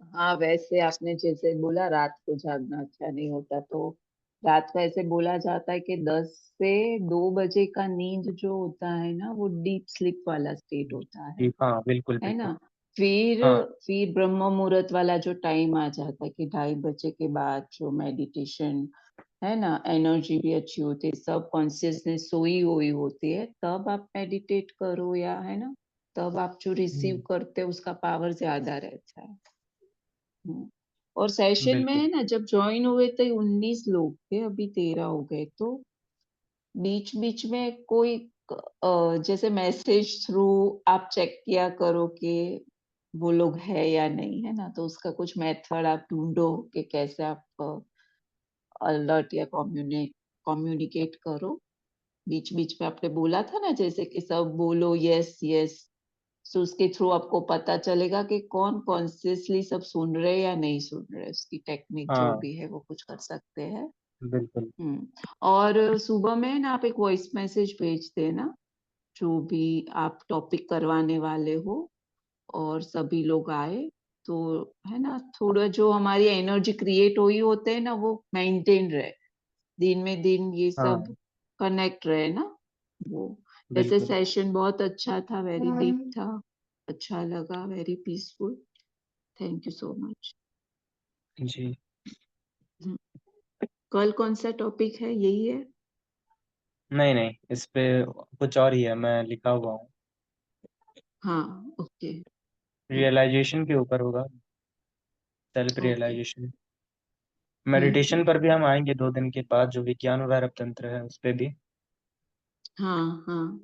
हाँ, वैसे आपने जैसे बोला रात को जागना अच्छा नहीं होता, तो रात को ऐसे बोला जाता है कि 10 से 2 बजे का नींद जो होता है ना, वो डीप स्लीप वाला स्टेट होता जी हाँ, बिल्कुल है बिल्कुल। ना। फिर हाँ फिर ब्रह्म मुहूर्त वाला जो टाइम आ जाता है कि 2:30 बजे के बाद जो मेडिटेशन है ना, एनर्जी भी अच्छी होती है, सब कॉन्शियसनेस सोई हुई होती है, तब आप मेडिटेट करो, या है ना, तब आप जो रिसीव करते हो उसका पावर ज्यादा रहता है। हम्म। और सेशन में बिल्कुल। है ना, जब ज्वाइन हुए थे 19 लोग थे, अभी 13 हो गए, तो बीच बीच में कोई जैसे मैसेज थ्रू आप चेक किया करो कि वो लोग है या नहीं, है ना, तो उसका कुछ मेथड आप ढूंढो कि कैसे आप अलर्ट या कम्युनिकेट करो। बीच बीच में आपने बोला था ना, जैसे कि सब बोलो यस यस, तो उसके थ्रू आपको पता चलेगा कि कौन कॉन्शियसली सब सुन रहे या नहीं सुन रहे, उसकी टेक्निक जो हाँ भी है वो कुछ कर सकते हैं। बिल्कुल। हम्म। और सुबह में ना आप एक वॉइस मैसेज भेज देना, जो भी आप टॉपिक करवाने वाले हो, और सभी लोग आए, तो है ना, थोड़ा जो हमारी एनर्जी क्रिएट हुई होते हैं ना, वो मेंटेन रहे, दिन में दिन ये सब हाँ कनेक्ट रहे ना वो। वैसे बिल्कुल। सेशन बहुत अच्छा था, वेरी डीप था, अच्छा लगा, very peaceful. Thank you so much. जी। कल कौन सा टॉपिक है, यही है? नहीं नहीं, इस पे कुछ और ही है, मैं लिखा हुआ हूँ। हाँ, ओके। रियलाइजेशन के ऊपर होगा, सेल्फ ओके। रियलाइजेशन। मेडिटेशन पर भी हम आएंगे 2 दिन के बाद, जो विज्ञान और वैरव तंत्र है उस पे भी। हाँ हाँ।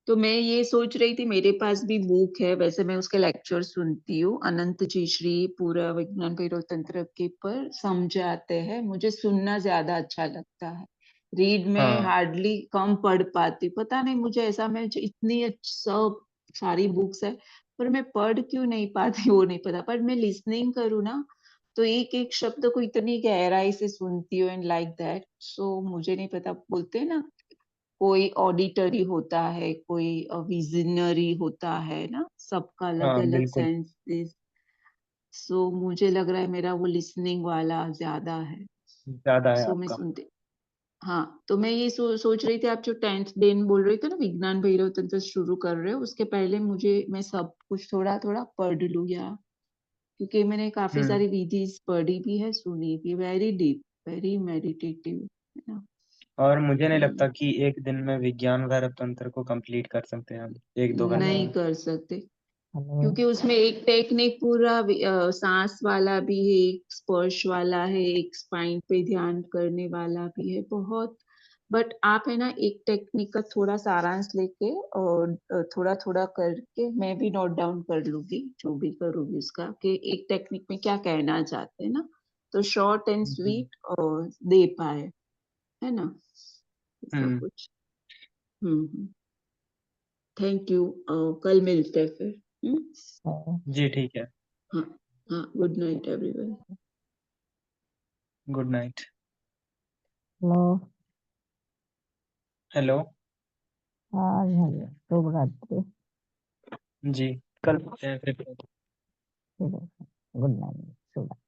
तो मैं ये सोच रही थी, मेरे पास भी बुक है, वैसे मैं उसके लेक्चर सुनती हूँ, अनंत जी श्री पूरा विज्ञान भैरव तंत्र के पर समझाते हैं, मुझे सुनना ज्यादा अच्छा लगता है। रीड में हाँ हार्डली कम पढ़ पाती, पता नहीं मुझे ऐसा, मैं इतनी सब सारी बुक्स है पर मैं पढ़ क्यों नहीं पाती वो नहीं पता, पर मैं लिसनिंग करूँ ना तो एक एक शब्द को इतनी गहराई से सुनती हूँ एंड लाइक दैट। सो मुझे नहीं पता, बोलते हैं ना कोई ऑडिटरी होता है, कोई विजनरी होता है ना, सबका अलग हाँ अलग बिल्कुल, सेंसेस। सो मुझे लग रहा है मेरा वो लिसनिंग वाला ज्यादा है। ज्यादा है सो मैं आपका। सुनती, हाँ। तो मैं ये सोच रही थी, आप जो 10th दिन बोल रहे थे ना विज्ञान भैरव तंत्र शुरू कर रहे हो, उसके पहले मुझे मैं सब कुछ थोड़ा थोड़ा पढ़ लूँ, या क्योंकि मैंने काफी हम्म। सारी विधि पढ़ी भी है, सुनी भी, वेरी डीप, वेरी मेडिटेटिव, है ना। और मुझे नहीं लगता हम्म, कि एक दिन में विज्ञान वैरव तंत्र को कंप्लीट कर सकते हैं हम, 1-2 घंटे नहीं में। कर सकते, हेलो। क्योंकि उसमें एक टेक्निक पूरा सांस वाला भी है, एक स्पर्श वाला है, एक स्पाइन पे ध्यान करने वाला भी है बहुत। बट आप है ना एक टेक्निक का थोड़ा सारांश लेके और थोड़ा थोड़ा करके मैं भी नोट डाउन कर लूंगी, जो भी करूंगी उसका, कि एक टेक्निक में क्या कहना चाहते हैं ना, तो शॉर्ट एंड हम्म। स्वीट और दे पाए, है ना, ऐसा हम्म। कुछ। Thank you. कल मिलते हैं फिर। हम्म? जी ठीक है। हाँ हाँ, good night everyone. Good night. Hello. Hello. आज हेलो, शुभ रात्रि। जी, कल मिलते हैं फिर। ठीक है, गुड नाइट, शुभ रात्रि।